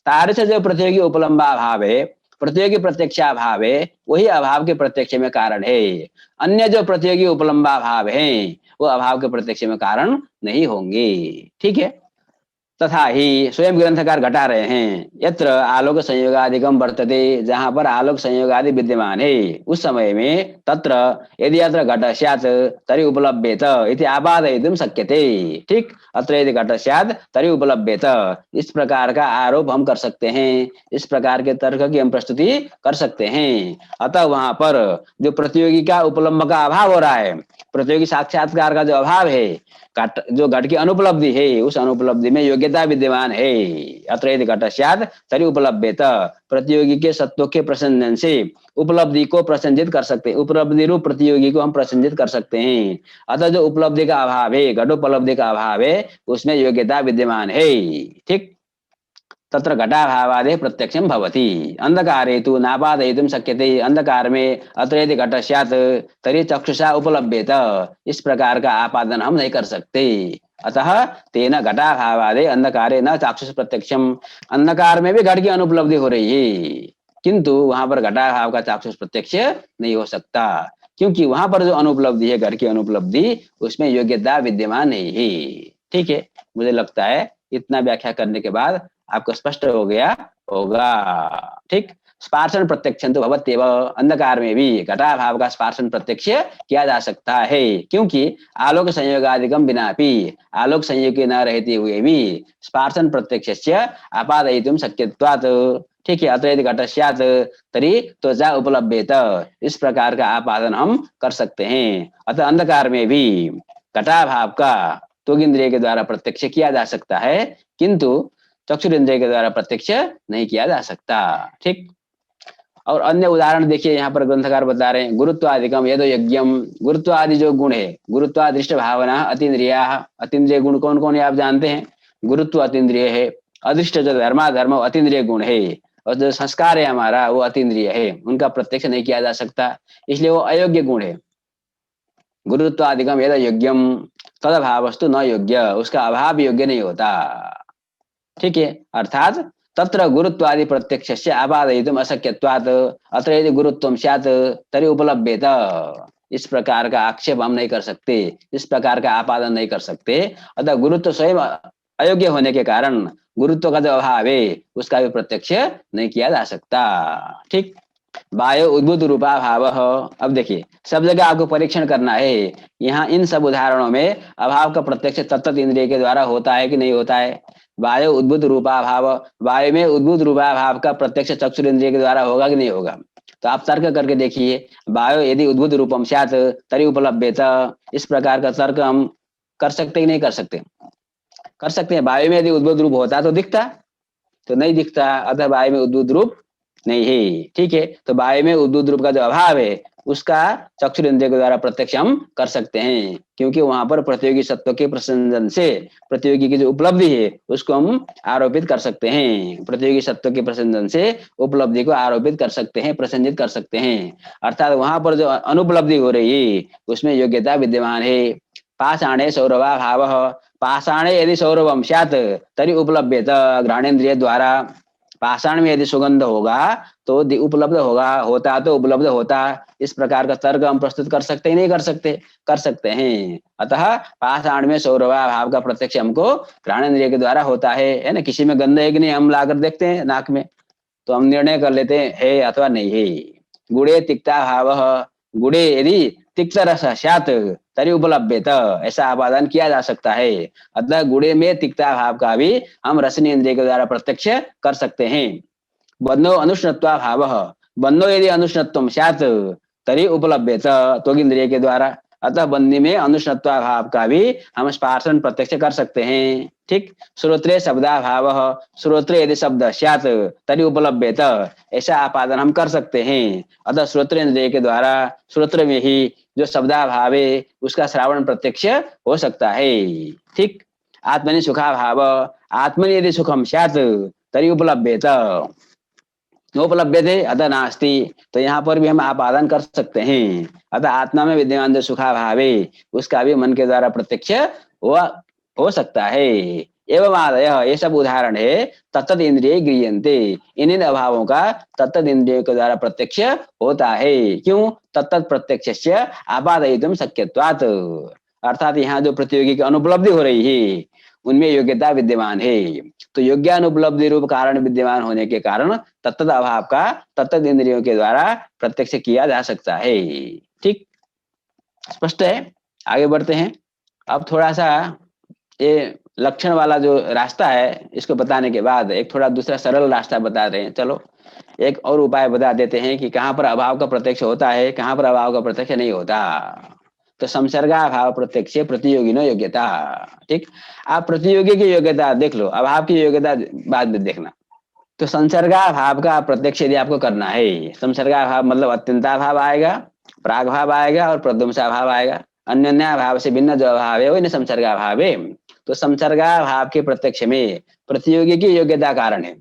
[SPEAKER 2] तार से जो प्रतियोगी उपलम्बा भाव है, प्रतियोगी प्रत्यक्षा भाव है, वही अभाव के प्रत्यक्ष में कारण है। अन्य जो प्रतियोगी उपलम्बा भाव है वो अभाव के प्रत्यक्ष में कारण नहीं होंगे। ठीक है, तथा ही स्वयं ग्रंथकार घटा रहे हैं, यत्र आलोक संयोगादिकम वर्तते, जहां पर आलोक संयोग आदि विद्यमान है उस समय में, तत्र यदि अत्र घट स्यात् तर्हि उपलभ्येत इति आपादयितुं शक्यते। ठीक, अत्र यदि घट स्यात् तर्हि उपलभ्येत, इस प्रकार का आरोप हम कर सकते हैं, इस प्रकार के तर्क की हम प्रस्तुति कर सकते हैं। अतः वहां पर जो प्रतियोगी का उपलम्ब का अभाव हो रहा है, प्रतियोगी साक्षात्कार का जो अभाव है, घट जो घट की अनुपलब्धि है, उस अनुपलब्धि में योग्यता विद्यमान है। अत्र यदि घट स्यात् तर्हि उपलभ्येत, प्रतियोगी के सत्व के प्रसंजन से उपलब्धि को प्रसंजित कर सकते हैं, उपलब्धि रूप प्रतियोगी को हम प्रसंजित कर सकते हैं। अतः जो उपलब्धि का अभाव है, घटोपलब्धि का अभाव है, उसमें योग्यता विद्यमान है। ठीक, तत्र घटाभावादेः प्रत्यक्षं भवति, अंधकारे तु नापादयितुं शक्यते, अंधकार में अत्र यदि घट स्यात् तर्हि चक्षुषा उपलभ्येत, इस प्रकार का आपादन हम नहीं कर सकते। अतः तेन घटाभावादे अंधकारे न चाक्षुष प्रत्यक्षम, अंधकार में भी घट की अनुपलब्धि हो रही है, किंतु वहां पर घटाभाव का चाक्षुष प्रत्यक्ष नहीं हो सकता, क्योंकि वहां पर जो अनुपलब्धि है, घट की अनुपलब्धि, उसमें योग्यता विद्यमान नहीं है। ठीक है, मुझे लगता है इतना व्याख्या करने के बाद आपको स्पष्ट हो गया होगा। ठीक, स्पार्शन प्रत्यक्षं तो भवत्येव, अंधकार में भी घटाभाव का स्पार्शन प्रत्यक्ष किया जा सकता है, क्योंकि आलोक संयोगादिकम बिनापि, आलोक संयोग न रहते हुए भी स्पार्शन प्रत्यक्षस्य आपादयितुं शक्यत्वात्। ठीक है, अत्र यदि घट स्यात् तर्हि त्वचा उपलभ्येत, इस प्रकार का आपादन हम कर सकते हैं। अतः अंधकार में भी घटाभाव का त्वग इंद्रिय के द्वारा प्रत्यक्ष किया जा सकता है, किंतु चक्षुरेंद्रिय के द्वारा प्रत्यक्ष नहीं किया जा सकता। ठीक, और अन्य उदाहरण देखिए, यहाँ पर ग्रंथकार बता रहे हैं, गुरुत्वादिकम यदो यज्ञम, गुरुत्व आदि जो गुण है, गुरुत्वादृष्ट भावना अतीन्द्रिया, अतीन्द्रिय गुण कौन कौन है आप जानते हैं? गुरुत्व अतीन्द्रिय है, अदृष्ट जो धर्म अतीन्द्रिय गुण है, और जो संस्कार है हमारा वो अतीन्द्रिय है, उनका प्रत्यक्ष नहीं किया जा सकता, इसलिए वो अयोग्य गुण है। गुरुत्वादिकम यदो यज्ञम तद अभावस्तु न योग्य, उसका अभाव योग्य नहीं होता। ठीक है, अर्थात तत्र गुरुत्वादि प्रत्यक्षस्य आपादयितुम् अशक्यत्वात्, अत्र यदि गुरुत्वं स्यात् तर्हि उपलभ्येत, इस प्रकार का आक्षेप हम नहीं कर सकते, इस प्रकार का आपादन नहीं कर सकते। अतः गुरुत्व स्वयं अयोग्य होने के कारण गुरुत्व का जो अभाव है उसका भी प्रत्यक्ष नहीं किया जा सकता। ठीक, वायु उद्भूत रूपा भाव, अब देखिए सब जगह आपको परीक्षण करना है, यहाँ इन सब उदाहरणों में अभाव का प्रत्यक्ष तत्त इंद्रिय के द्वारा होता है कि नहीं होता है? वायु उद्भूत रूपा भाव, वायु में उद्भूत रूपा भाव का प्रत्यक्ष चक्षुर इंद्रिय के द्वारा होगा कि नहीं होगा? तो आप तर्क करके देखिए, वायु यदि उद्भूत रूपम स्यात् तर्हि उपलभ्येत, इस प्रकार का तर्क हम कर सकते कि नहीं कर सकते? कर सकते हैं। वायु में यदि उद्भूत रूप होता तो दिखता, तो नहीं दिखता, अतः वायु में उद्बुद्ध रूप नहीं है। ठीक है, तो वायु में उद्बुद्ध रूप का जो अभाव है उसका चक्षु इंद्रिय के द्वारा प्रत्यक्ष हम कर सकते हैं, क्योंकि वहां पर प्रतियोगी सत्व के प्रसंजन से प्रतियोगी की जो उपलब्धि है उसको हम आरोपित कर सकते हैं। प्रतियोगी सत्व के प्रसंजन से उपलब्धि को आरोपित कर सकते हैं, प्रसंजित कर सकते हैं। अर्थात वहां पर जो अनुपलब्धि हो रही है उसमें योग्यता विद्यमान है। पाषाणे सौरभा भाव, पाषाणे यदि सौरभम स्यात् तरी उपलब्धेत घ्राणेन्द्रिय द्वारा। पाषाण में यदि सुगंध होगा तो उपलब्ध होगा, होता तो उपलब्ध होता। इस प्रकार का तर्क हम प्रस्तुत कर सकते हैं, नहीं कर सकते? कर सकते हैं। अतः पाषाण में सौरभा भाव का प्रत्यक्ष हमको घ्राणेन्द्रिय के द्वारा होता है ना। किसी में गंध है कि नहीं हम लाकर देखते हैं नाक में, तो हम निर्णय कर लेते हैं है अथवा नहीं है। गुड़े तिक्ता भाव, गुड़े यदि तिक्त रस स्यात् तरी उपलब्धेत, ऐसा आपादन किया जा सकता है। अतः गुड़े में तिक्ता भाव का भी हम रसनी इंद्रिय के द्वारा प्रत्यक्ष कर सकते हैं। बन्नो अनुष्णत्वा भाव, बन्नो यदि अनुष्णत्वम स्यात् तरी उपलब्धेत त्वगिंद्रिय के द्वारा। अतः बन्नी में अनुष्णत्वा भाव का भी हम स्पर्शन प्रत्यक्ष कर सकते हैं। ठीक। श्रोत्रे शब्दा भाव, श्रोत्रे यदि शब्द स्यात् तरी उपलब्धेत, ऐसा आपादन हम कर सकते हैं। अतः श्रोत्र इंद्रिय के द्वारा श्रोत्र में ही जो शब्दा भाव है उसका श्रावण प्रत्यक्ष हो सकता है। ठीक। आत्मनि सुखा भाव, आत्मनि यदि सुखम स्यात् तरी उपलब्धेत, उपलब्ध थे अतः नास्ति, तो यहाँ पर भी हम आपादन कर सकते हैं। अतः आत्मा में विद्यमान जो सुखा भाव है उसका भी मन के द्वारा प्रत्यक्ष हो सकता है। एवं आदय, ये सब उदाहरण है तत्त इंद्रिय गृह्यन्ते, इन अभावों का तत्त इंद्रियों के द्वारा प्रत्यक्ष होता है। क्यों? तत्त प्रत्यक्ष आपादयितुम शक्यत्वात्, अर्थात यहाँ जो प्रतियोगी की अनुपलब्धि हो रही है उनमें योग्यता विद्यमान है, तो योग्यानुपलब्धि रूप कारण विद्यमान होने के कारण तत्त अभाव का तत्त इंद्रियों के द्वारा प्रत्यक्ष किया जा सकता है। ठीक, स्पष्ट है? आगे बढ़ते हैं। अब थोड़ा सा ये लक्षण वाला जो रास्ता है इसको बताने के बाद एक थोड़ा दूसरा सरल रास्ता बता रहे हैं। चलो एक और उपाय बता देते हैं कि कहाँ पर अभाव का प्रत्यक्ष होता है, कहाँ पर अभाव का प्रत्यक्ष नहीं होता। तो संसर्गाभाव प्रत्यक्ष प्रतियोगी न योग्यता। ठीक, आप प्रतियोगी की योग्यता देख लो, अभाव की योग्यता बाद में देखना। तो संसर्गाभाव का प्रत्यक्ष यदि आपको करना है, संसर्गाभाव मतलब अत्यंताभाव आएगा, प्रागभाव आएगा और प्रध्वंसाभाव आएगा। अन्योन्याभाव से भिन्न जो अभाव है वही संसर्गाभाव है। तो संसर्गाभाव के प्रत्यक्ष में प्रतियोगी की योग्यता कारण है।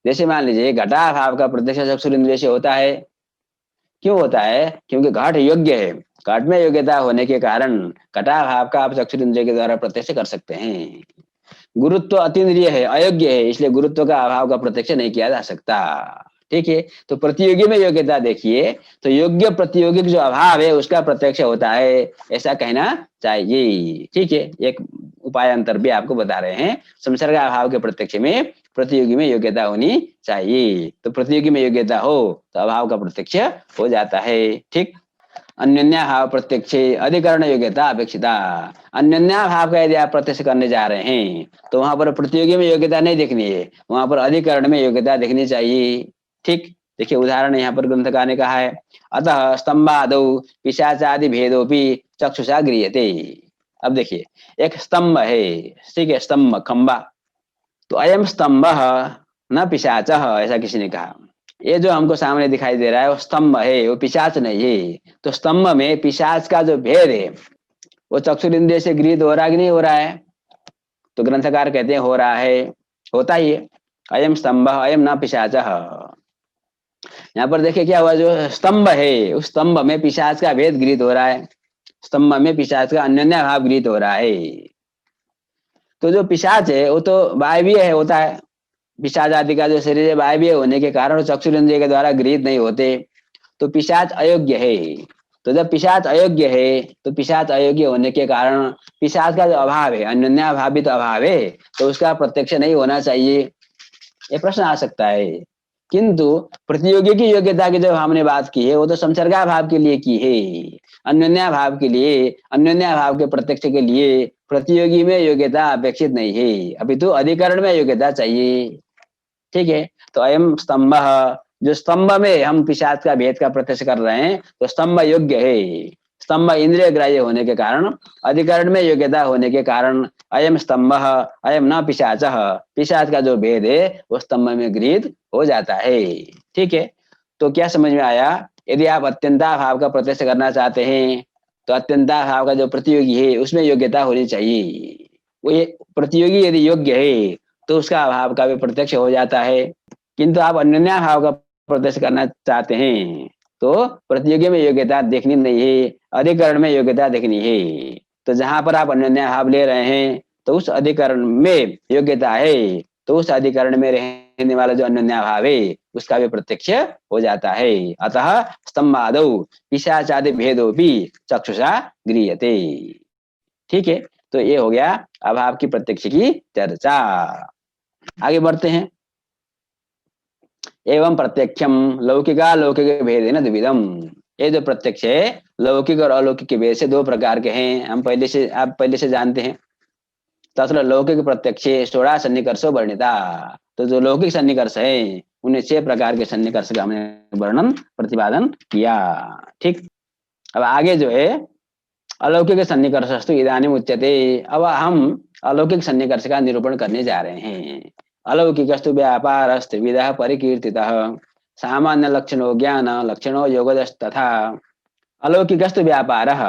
[SPEAKER 2] जैसे मान लीजिए घटाभाव का प्रत्यक्ष चक्षुरिंद्रिय से होता है। क्यों होता है? क्योंकि घट योग्य है, घट में योग्यता होने के कारण घटाभाव का आप चक्षुरिंद्रिय के द्वारा प्रत्यक्ष कर सकते हैं। गुरुत्व अतीन्द्रिय है, अयोग्य है, इसलिए गुरुत्व का अभाव का प्रत्यक्ष नहीं किया जा सकता। ठीक है, तो प्रतियोगी में योग्यता देखिए, तो योग्य प्रतियोगी जो अभाव है उसका प्रत्यक्ष होता है, ऐसा कहना चाहिए। ठीक है, एक उपाय अंतर भी आपको बता रहे हैं। संसर्ग अभाव के प्रत्यक्ष में प्रतियोगी में योग्यता होनी चाहिए, तो प्रतियोगी में योग्यता हो तो अभाव का प्रत्यक्ष हो जाता है। ठीक, अन्योन्याभाव प्रत्यक्ष अधिकरण योग्यता अपेक्षिता। अन्योन्याभाव का यदि आप प्रत्यक्ष करने जा रहे हैं तो वहां पर प्रतियोगी में योग्यता नहीं देखनी है, वहां पर अधिकरण में योग्यता देखनी चाहिए। ठीक, देखिए उदाहरण यहाँ पर ग्रंथकार ने कहा है, अतः स्तंभादौ पिशाचादि भेदोपि चक्षुषा गृह्यते। अब देखिए एक स्तंभ है, ठीक है, स्तंभ खंबा, तो अयम स्तंभ न पिशाच, ऐसा किसी ने कहा। ये जो हमको सामने दिखाई दे रहा है वो स्तंभ है, वो पिशाच नहीं है। तो स्तंभ में पिशाच का जो भेद है वो चक्षुरिंद्रिय से गृहीत हो रहा है कि नहीं हो रहा है? तो ग्रंथकार कहते हैं हो रहा है, होता ही है। अयम स्तंभ अयम न पिशाच, यहाँ पर देखिए क्या हुआ, जो स्तंभ है उस स्तंभ में पिशाच का भेद गृहीत हो रहा है, स्तंभ में पिशाच का अन्योन्य भाव गृहीत हो रहा है। तो जो पिशाच है वो तो वायवीय है, होता है, पिशाच आदि का जो शरीर है वायवीय होने के कारण चक्षुरेंद्रिय के द्वारा गृहीत नहीं होते, तो पिशाच अयोग्य है। तो जब पिशाच अयोग्य है तो पिशाच अयोग्य होने के कारण पिशाच का जो अभाव है, अन्योन्याभावित अभाव है, तो उसका प्रत्यक्ष नहीं होना चाहिए, ये प्रश्न आ सकता है। किंतु प्रतियोगी की योग्यता की जब हमने बात की है वो तो संसर्गाभाव के लिए की है, अन्योन्याभाव के लिए, अन्योन्याभाव के प्रत्यक्ष के लिए प्रतियोगी में योग्यता अपेक्षित नहीं है, अभी तो अधिकरण में योग्यता चाहिए। ठीक है, तो अयम स्तंभ, जो स्तंभ में हम पिशाच का भेद का प्रत्यक्ष कर रहे हैं तो स्तंभ योग्य है, स्तंभ इंद्रिय ग्राह्य होने के कारण, अधिकरण में योग्यता होने के कारण अयम स्तंभ अयम न पिशाच, पिशाच का जो भेद है वो स्तंभ में गृहीत हो जाता है। ठीक है, तो क्या समझ में आया? यदि आप अत्यंता भाव का प्रत्यक्ष करना चाहते हैं तो अत्यंता भाव का जो प्रतियोगी है उसमें योग्यता होनी चाहिए। वो ये प्रतियोगी यदि योग्य है तो उसका अभाव का भी प्रत्यक्ष हो जाता है। किंतु आप अनन्या भाव का प्रत्यक्ष करना चाहते हैं तो प्रतियोगी में योग्यता देखनी नहीं है, अधिकरण में योग्यता देखनी है। तो जहां पर आप अनन्या भाव ले रहे हैं तो उस अधिकरण में योग्यता है, तो उस अधिकरण में रहने वाला जो अनन्या भाव है उसका भी प्रत्यक्ष हो जाता है। अतः स्तंभादौ पिशाचादि भेदो भी चक्षुषा गृह्यते। ठीक है, तो ये हो गया अभाव की प्रत्यक्ष की चर्चा। आगे बढ़ते हैं। एवं प्रत्यक्षम लौकिका लौकिक भेदेन द्विविधम। ये जो प्रत्यक्ष है लौकिक और अलौकिक के भेद से दो प्रकार के हैं, हम आप पहले से जानते हैं। तत्र लौकिक प्रत्यक्ष षोड़ा सन्निकर्षो वर्णिता। तो जो लौकिक सन्निकर्ष है उन्हें 6 प्रकार के सन्निकर्ष का हमने वर्णन प्रतिपादन किया। ठीक, अब आगे जो है अलौकिक सन्निकर्षस्तु इदानीम उच्यते। अब हम अलौकिक सन्निकर्ष का निरूपण करने जा रहे हैं। अलौकिकस्तु व्यापारस्त्रिविधः परिकीर्तितः सामान्य लक्षणो ज्ञान लक्षणो योगदस्तथा। अलौकिकस्तु व्यापारः,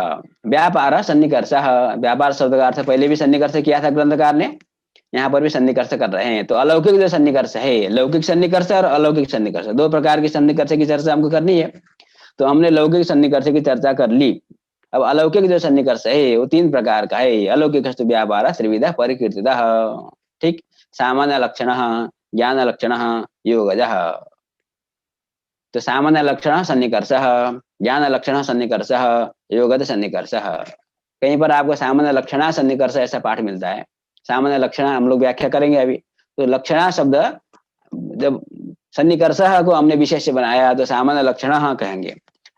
[SPEAKER 2] व्यापार सन्निकर्षः। व्यापार शब्द का अर्थ पहले भी सन्निकर्ष किया था ग्रंथकार ने, यहाँ पर भी सन्निकर्ष कर रहे हैं। तो अलौकिक जो सन्निकर्ष है, लौकिक सन्निकर्ष और अलौकिक सन्निकर्ष, दो प्रकार की सन्निकर्ष की चर्चा हमको करनी है। तो हमने लौकिक सन्निकर्ष की चर्चा कर ली। अब अलौकिक जो सन्निकर्ष है वो 3 प्रकार का है। अलौकिकस्तु व्यापारः त्रिविधः परिकीर्तितः। ठीक, सामान्य लक्षणः ज्ञान लक्षणः योगजः। तो सामान्य लक्षण सन्निकर्षः, ज्ञान लक्षण सन्निकर्षः, योगद सन्निकर्षः। कहीं पर आपको सामान्य लक्षणा सन्निकर्ष ऐसा पाठ मिलता है। सामान्य लक्षण हम लोग व्याख्या करेंगे अभी। तो लक्षणा शब्द जब सन्निकर्षः को हमने विशेष्य बनाया तो सामान्य लक्षण कहेंगे।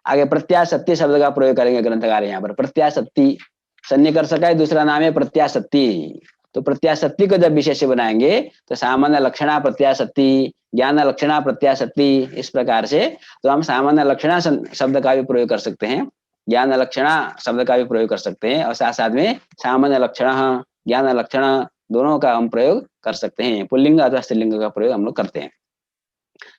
[SPEAKER 2] आगे प्रत्याशक्ति शब्द का प्रयोग करेंगे ग्रंथकार यहाँ पर। प्रत्याशक्ति सन्निकर्ष का दूसरा नाम है प्रत्याशक्ति। तो प्रत्याशक्ति को जब विशेष्य बनाएंगे तो सामान्य लक्षणा प्रत्याशक्ति, ज्ञान लक्षणा प्रत्याशक्ति, इस प्रकार से। तो हम सामान्य लक्षणा शब्द का भी प्रयोग कर सकते हैं, ज्ञान लक्षणा शब्द का भी प्रयोग कर सकते हैं, और साथ साथ में सामान्य लक्षण ज्ञान लक्षण दोनों का हम प्रयोग कर सकते हैं। पुल्लिंग अथवा स्त्रीलिंग का प्रयोग हम लोग करते हैं।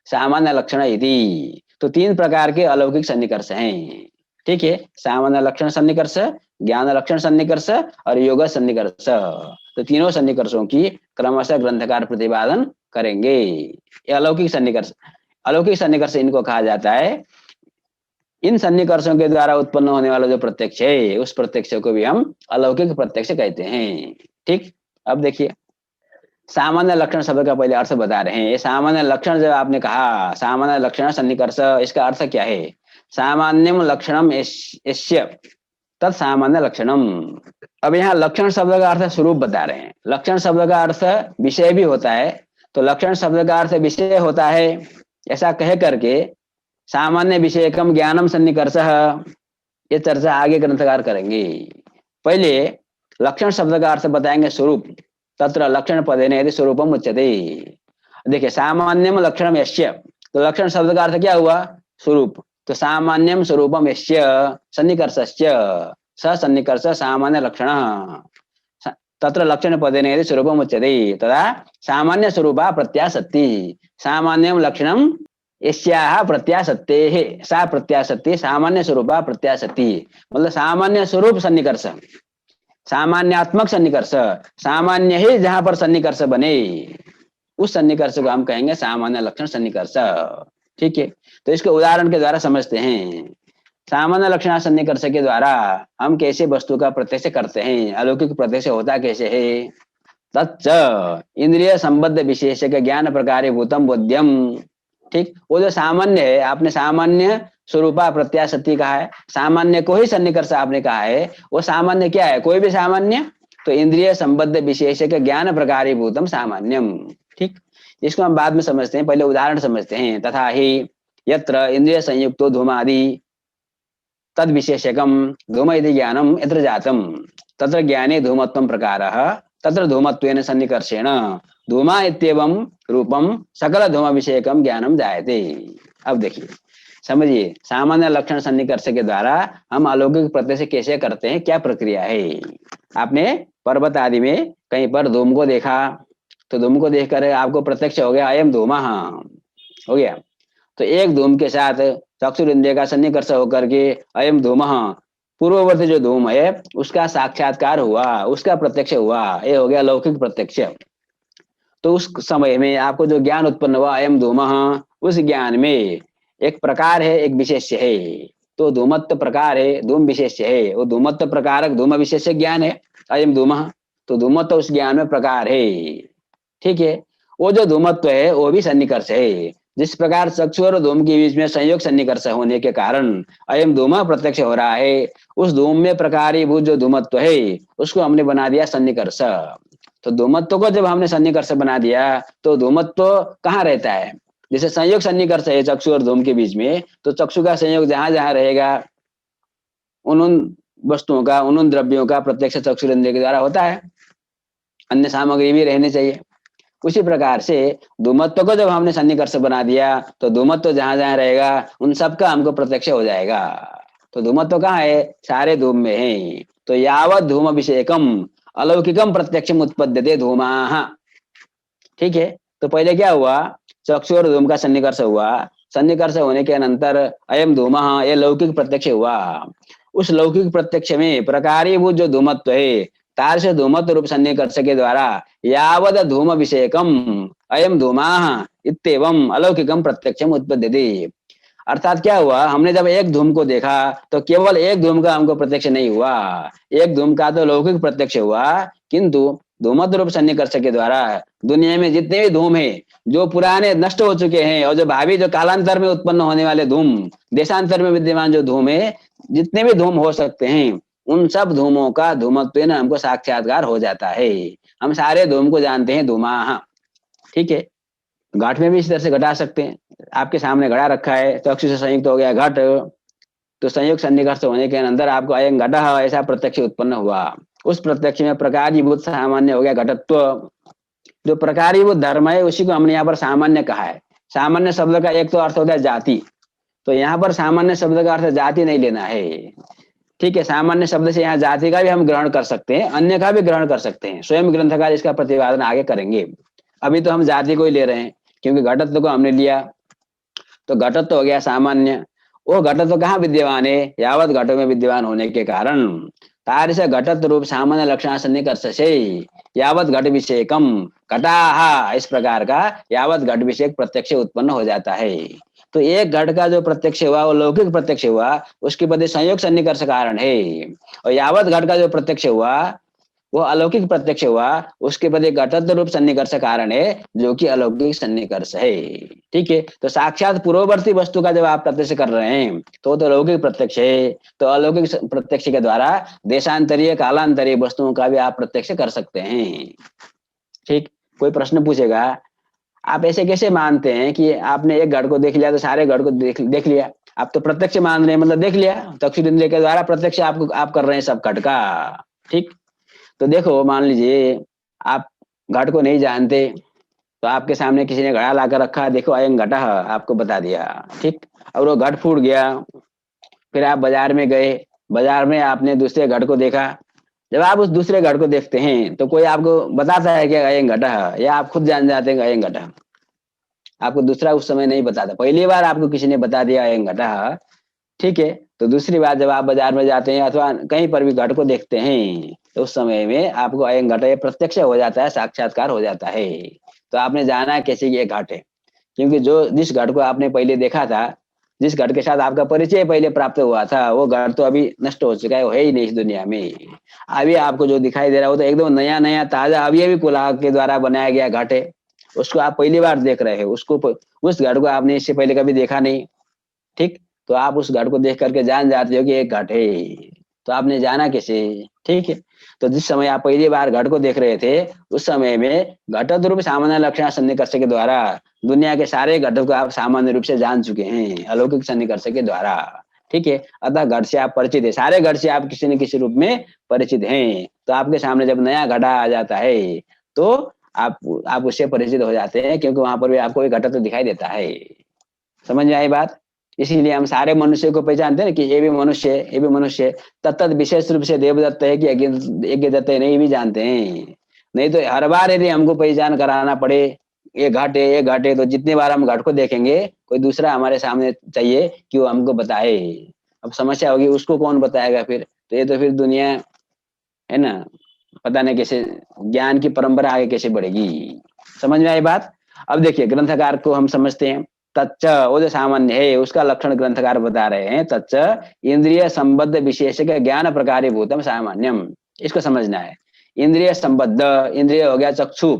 [SPEAKER 2] सामान्य लक्षण यदि, तो 3 प्रकार के अलौकिक सन्निकर्ष हैं। ठीक है, सामान्य लक्षण सन्निकर्ष, ज्ञान लक्षण सन्निकर्ष और योग सन्निकर्ष। तो तीनों सन्निकर्षों की क्रमशः ग्रंथकार प्रतिपादन करेंगे। ये अलौकिक सन्निकर्ष, अलौकिक सन्निकर्ष इनको कहा जाता है। इन सन्निकर्षों के द्वारा उत्पन्न होने वाला जो प्रत्यक्ष है उस प्रत्यक्ष को भी हम अलौकिक प्रत्यक्ष कहते हैं। ठीक, अब देखिए सामान्य लक्षण शब्द का पहले अर्थ बता रहे हैं। ये सामान्य लक्षण जब आपने कहा सामान्य लक्षण सन्निकर्ष, इसका अर्थ क्या है? सामान्यम लक्षणम यस्य तत्सामान्य लक्षणम। अब यहाँ लक्षण शब्द का अर्थ स्वरूप बता रहे हैं। लक्षण शब्द का अर्थ विषय भी होता है, तो लक्षण शब्द का अर्थ विषय होता है। ऐसा कह करके सामान्य विषयकम ज्ञानम सन्निकर्षः, ये चर्चा आगे ग्रंथकार करेंगे। पहले लक्षण शब्द का अर्थ बताएंगे स्वरूप। तत्र लक्षण पदेन यदि स्वरूपम उच्यते। देखिए सामान्यम लक्षणम यस्य, तो लक्षण शब्द का अर्थ क्या हुआ? स्वरूप। तो सामान्यम स्वरूपम यस्य सन्निकर्षस्य, स सन्निकर्ष सामान्य लक्षण। तत्र लक्षण पदेन यदि स्वरूपम उच्यते तदा सामान्य स्वरूपा प्रत्याशक्ति। सामान्यम लक्षणम यस्याः प्रत्याशक्तेः, सा प्रत्याशक्ति सामान्य स्वरूपा प्रत्याशक्ति। मतलब सामान्य स्वरूप सन्निकर्ष, सामान्यात्मक सन्निकर्ष, सामान्य ही जहां पर सन्निकर्ष बने उस सन्निकर्ष को हम कहेंगे सामान्य लक्षण सन्निकर्ष। ठीक है, तो इसको उदाहरण के द्वारा समझते हैं। सामान्य लक्षण सन्निकर्ष के द्वारा हम कैसे वस्तु का प्रत्यक्ष करते हैं, अलौकिक प्रत्यक्ष होता कैसे है? तच्च इंद्रिय संबद्ध विशेषक ज्ञान प्रकारे भूतम बोध्यम। ठीक, वो जो सामान्य है, आपने सामान्य स्वरूपा प्रत्याशक्ति कहा है, सामान्य को ही सन्निकर्ष आपने कहा है। वो सामान्य क्या है? कोई भी सामान्य, तो इंद्रिय संबद्ध विशेषक ज्ञान प्रकारे भूतम सामान्यम। ठीक, इसको हम बाद में समझते हैं, पहले उदाहरण समझते हैं। तथा ही यत्र इंद्रिय संयुक्तो धूमादि तद विशेषकम धूम इति ज्ञानम यत्र जातम तत्र ज्ञाने धूमत्वं प्रकारः तत्र धूमत्वेन सन्निकर्षेण धूमा इत्येवं रूपम सकल धूम विषयकम ज्ञानम जायते। अब देखिए समझिए, सामान्य लक्षण सन्निकर्ष के द्वारा हम अलौकिक प्रत्यक्ष कैसे करते हैं, क्या प्रक्रिया है। आपने पर्वत आदि में कहीं पर धूम को देखा, तो धूम को देखकर आपको प्रत्यक्ष हो गया अयम धूमः, हो गया। तो एक धूम के साथ चक्षुर इंद्रिय का सन्निकर्ष होकर के अयम धूमः, पूर्ववर्ती जो धूम है उसका साक्षात्कार हुआ, उसका प्रत्यक्ष हुआ, ये हो गया लौकिक प्रत्यक्ष। तो उस समय में आपको जो ज्ञान उत्पन्न हुआ अयम धूमः, उस ज्ञान में एक प्रकार है, एक विशेष्य है। तो धूमत्व प्रकार है, धूम विशेष्य है, वो धूमत्व प्रकारक धूम विशेष्य ज्ञान है अयम धूमः। तो धूमत्व उस ज्ञान में प्रकार है, ठीक है। वो जो धूमत्व है वो भी सन्निकर्ष है। जिस प्रकार चक्षु और धूम के बीच में संयोग सन्निकर्ष होने के कारण अयम धूम प्रत्यक्ष हो रहा है, उस धूम में प्रकारीभूत जो धूमत्व है उसको हमने बना दिया सन्निकर्ष। तो धूमत्व को जब हमने सन्निकर्ष बना दिया तो धूमत्व कहाँ रहता है, जैसे संयोग सन्निकर्ष है चक्षु और धूम के बीच में, तो चक्षु का संयोग जहां जहां रहेगा उन वस्तुओं का, उन द्रव्यों का प्रत्यक्ष चक्षु इंद्रिय के द्वारा होता है, अन्य सामग्री भी रहनी चाहिए। उसी प्रकार से धूमत्व को जब हमने सन्निकर्ष बना दिया तो धूमत्व जहां जहां रहेगा उन सब का हमको प्रत्यक्ष हो जाएगा। तो धूमत्व कहाँ है, सारे धूम में है। तो यावत धूम अभिषेकम अलौकिकम प्रत्यक्षम उत्पद्यते धूमाः, ठीक है। तो पहले क्या हुआ, चक्षु और धूम का सन्निकर्ष हुआ, सन्निकर्ष होने के अनंतर अयम धूमः, ये लौकिक प्रत्यक्ष हुआ। उस लौकिक प्रत्यक्ष में प्रकारीभूत जो धूमत्व है तार से धूमत्व रूप सन्निकर्ष के द्वारा यावद धूम विषयकम अयम धूमाः इत्येवं अलौकिकम प्रत्यक्षम उत्पद्यते। अर्थात क्या हुआ, हमने जब एक धूम को देखा तो केवल एक धूम का हमको प्रत्यक्ष नहीं हुआ, एक धूम का तो लौकिक प्रत्यक्ष हुआ, किंतु धूमत्व रूप सन्निकर्ष के द्वारा दुनिया में जितने भी धूम है, जो पुराने नष्ट हो चुके हैं और जो भावी जो कालांतर में उत्पन्न होने वाले धूम, देशांतर में विद्यमान जो धूम है, जितने भी धूम हो सकते हैं उन सब धूमों का धूमत्व न हमको साक्षात्कार हो जाता है। हम सारे धूम को जानते हैं धूमाः, ठीक है। घट में भी इस तरह से घटा सकते हैं। आपके सामने घड़ा रखा है, चक्षु से संयुक्त हो गया घट, तो संयुक्त सन्निकर्ष होने के अंदर आपको अयं घटः ऐसा प्रत्यक्ष उत्पन्न हुआ। उस प्रत्यक्ष में प्रकारीभूत सामान्य हो गया घटत्व। जो प्रकारीभूत धर्म है उसी को हमने यहाँ पर सामान्य कहा है। सामान्य शब्द का एक तो अर्थ होता है जाति, तो यहाँ पर सामान्य शब्द का अर्थ जाति नहीं लेना है, ठीक है। सामान्य शब्द से यहाँ जाति का भी हम ग्रहण कर सकते हैं, अन्य का भी ग्रहण कर सकते हैं। स्वयं ग्रंथकार इसका प्रतिपादन आगे करेंगे। अभी तो हम जाति को ही ले रहे हैं क्योंकि घटत्व को हमने लिया, तो घटत्व हो गया सामान्य। वो घटत्व कहाँ विद्यमान है, यावत घटों में विद्यमान होने के कारण तार से घटत्व रूप सामान्य लक्षण सन्निकर्ष से यावत घट विषयकम घटाः, इस प्रकार का यावत घट विषयक प्रत्यक्ष उत्पन्न हो जाता है। तो एक घट का जो प्रत्यक्ष हुआ वो लौकिक प्रत्यक्ष हुआ, उसके बदले संयोग सन्निकर्ष कारण है। और यावत घट का जो प्रत्यक्ष हुआ वो अलौकिक प्रत्यक्ष हुआ, उसके बदले घटत्व रूप सन्निकर्ष कारण है जो कि अलौकिक सन्निकर्ष है, ठीक है। तो साक्षात पूर्ववर्ती वस्तु का जब आप प्रत्यक्ष कर रहे हैं तो लौकिक प्रत्यक्ष है। तो अलौकिक प्रत्यक्ष के द्वारा देशांतरीय कालांतरीय वस्तुओं का भी आप प्रत्यक्ष कर सकते हैं, ठीक। कोई प्रश्न पूछेगा, आप ऐसे कैसे मानते हैं कि आपने एक घट को देख लिया तो सारे घट को देख लिया, आप तो प्रत्यक्ष मान रहे हैं, मतलब देख लिया, चक्षु इंद्रिय के द्वारा प्रत्यक्ष आप कर रहे हैं सब घट का, ठीक। तो देखो, मान लीजिए आप घट को नहीं जानते, तो आपके सामने किसी ने घड़ा लाकर रखा, देखो अयं घटः आपको बता दिया, ठीक। और वो घट फूट गया, फिर आप बाजार में गए, बाजार में आपने दूसरे घट को देखा। जब आप उस दूसरे घट को देखते हैं तो कोई आपको बताता है कि अयं घटः, या आप खुद जान जाते हैं अयं घटः? आपको दूसरा उस समय नहीं बताता, पहली बार आपको किसी ने बता दिया अयं घटः, ठीक है। तो दूसरी बार जब आप बाजार में जाते हैं अथवा कहीं पर भी घट को देखते हैं तो उस समय में आपको अयं घट प्रत्यक्ष हो जाता है, साक्षात्कार हो जाता है। तो आपने जाना कैसे ये घट है, क्योंकि जिस घट को आपने पहले देखा था, जिस घट के साथ आपका परिचय पहले प्राप्त हुआ था, वो घट तो अभी नष्ट हो चुका है, वो है ही नहीं इस दुनिया में। अभी आपको जो दिखाई दे रहा है वो तो एकदम नया नया ताजा अभी कुलाह के द्वारा बनाया गया घट है, उसको आप पहली बार देख रहे हो। उस घट को आपने इससे पहले कभी देखा नहीं, ठीक। तो आप उस घट को देख करके जान जाते हो कि एक घट है। तो आपने जाना कैसे, ठीक है। तो जिस समय आप पहली बार घट को देख रहे थे उस समय में घटत रूप सामान्य लक्षण सन्निकर्ष के द्वारा दुनिया के सारे घटों को आप सामान्य रूप से जान चुके हैं अलौकिक सन्निकर्ष के द्वारा, ठीक है। अतः घट से आप परिचित है, सारे घट से आप किसी न किसी रूप में परिचित हैं। तो आपके सामने जब नया घड़ा आ जाता है तो आप उससे परिचित हो जाते हैं, क्योंकि वहां पर भी आपको एक घटत दिखाई देता है। समझ में आई बात? इसीलिए हम सारे मनुष्य को पहचानते हैं कि ये भी मनुष्य है, ये भी मनुष्य है। तत्त विशेष रूप से देवदत्त है कि यज्ञ दत्त है, नहीं भी जानते हैं। नहीं तो हर बार यदि हमको पहचान कराना पड़े, ये घट है, ये घट है, तो जितनी बार हम घट को देखेंगे कोई दूसरा हमारे सामने चाहिए कि वो हमको बताए। अब समस्या होगी, उसको कौन बताएगा फिर? तो ये तो फिर दुनिया है ना, पता नहीं कैसे ज्ञान की परंपरा आगे कैसे बढ़ेगी। समझ में आई बात? अब देखिए ग्रंथकार को हम समझते हैं। तच्च, वो जो सामान्य है उसका लक्षण ग्रंथकार बता रहे हैं। तच्च इंद्रिय संबद्ध विशेषक ज्ञान प्रकारीभूतम सामान्यम, इसको समझना है। इंद्रिय संबद्ध, इंद्रिय हो गया चक्षु,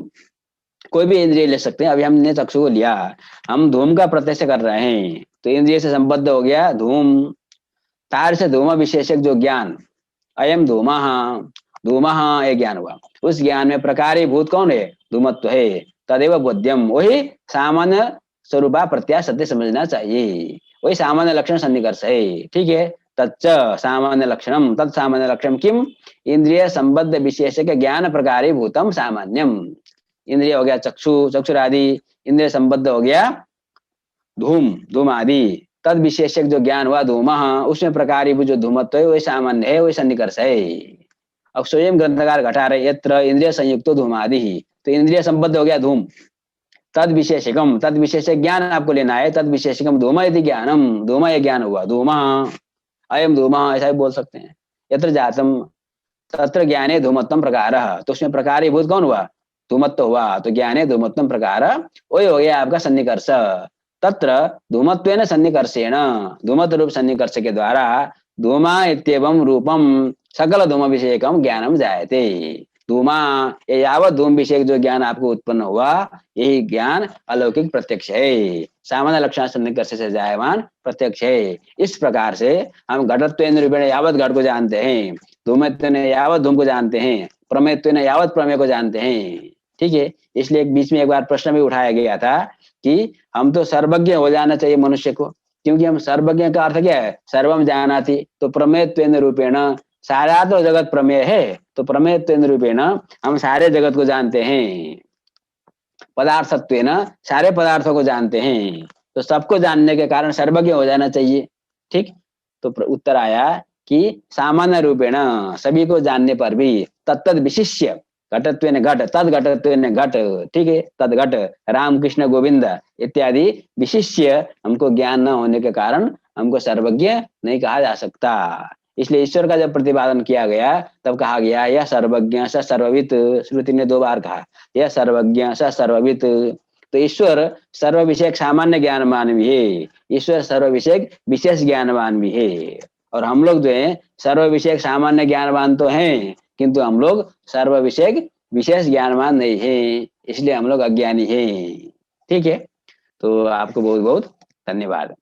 [SPEAKER 2] कोई भी इंद्रिय ले सकते हैं। अभी हमने चक्षु को लिया, हम धूम का प्रत्यक्ष कर रहे हैं, तो इंद्रिय से संबद्ध हो गया धूम। तार से धूम विशेषक जो ज्ञान, अयम धूमा, धूमा ये ज्ञान हुआ। उस ज्ञान में प्रकारीभूत कौन है? धूमत्व है। तदेव बोध्यम, वही सामान्य स्वरूपा प्रत्या सत्य समझना चाहिए, वही सामान्य लक्षण सन्निकर्ष है। ठीक है। तच्च सामान्य लक्षणम, तत्सामान्य लक्षण किम? इंद्रिय संबद्ध विशेषक ज्ञान प्रकारीभूतम सामान्यम। इंद्रिय हो गया चक्षु, चक्षुरादि। इंद्रिय संबद्ध हो गया धूम, धूम आदि। तद विशेषक जो ज्ञान हुआ धूम, उसमें प्रकारीभूत जो धूमत्व है वही सामान्य है, वही सन्निकर्ष है। अब स्वयं ग्रंथकार घटा रहे, यत्र इंद्रिय संयुक्त धूमादि ही, तो इंद्रिय संबद्ध हो गया धूम। तद विशेषकम, तद विशेषक ज्ञान आपको लेना है। तद विशेषकम धूम यदि ज्ञानम, धूम ये ज्ञान हुआ। धूम अयम धूम, ऐसा भी बोल सकते हैं। यत्र जातम तत्र ज्ञाने धूमत्तम प्रकार, तो उसमें प्रकारीभूत कौन हुआ? धूमत्व हुआ। तो ज्ञाने धूमत्तम प्रकार, वही हो गया आपका सन्निकर्ष। तत्र धूमत्वेन सन्निकर्षेण, धूमत्व रूप सन्निकर्ष के द्वारा धूमा इत्येवं रूपम सकल धूम विषयकम ज्ञानम जायते। धूमा, ये यावत धूम विषयक जो ज्ञान आपको उत्पन्न हुआ, यही ज्ञान अलौकिक प्रत्यक्ष है, सामान्य लक्षण सन्निकर्ष से जायमान प्रत्यक्ष है। इस प्रकार से हम घटत्वेन रूपेण यावत घट को जानते हैं, धूमत्वेन यावत धूम को जानते हैं, प्रमेयत्वेन यावत प्रमेय को जानते हैं। ठीक है। इसलिए बीच में एक बार प्रश्न भी उठाया गया था कि हम तो सर्वज्ञ हो जाना चाहिए मनुष्य को, क्योंकि हम सर्वज्ञ का अर्थ क्या है? सर्वम जानाति। तो प्रमेयत्वेन रूपेण, सारा तो जगत प्रमेय है, तो प्रमेयत्वेन रूपेण हम सारे जगत को जानते हैं। पदार्थत्वेन सारे पदार्थों को जानते हैं, तो सबको जानने के कारण सर्वज्ञ हो जाना चाहिए। ठीक। तो उत्तर आया कि सामान्य रूपेण सभी को जानने पर भी तत्तद विशिष्य घटत्वेन घट, तद घटत्वेन घट, ठीक है, तद घट, राम कृष्ण गोविंद इत्यादि विशिष्य हमको ज्ञान न होने के कारण हमको सर्वज्ञ नहीं कहा जा सकता। इसलिए ईश्वर का जब प्रतिपादन किया गया तब कहा गया यह सर्वज्ञ स सर्ववित, श्रुति ने 2 बार कहा यह सर्वज्ञ स सर्ववित। तो ईश्वर सर्व विषयक सामान्य ज्ञानवान भी है, ईश्वर सर्व विषयक विशेष ज्ञानवान भी है। और हम लोग जो है सर्व विषयक सामान्य ज्ञानवान तो हैं, किंतु हम लोग सर्व विषयक विशेष ज्ञानवान नहीं है, इसलिए हम लोग अज्ञानी हैं। ठीक है। तो आपको बहुत बहुत धन्यवाद।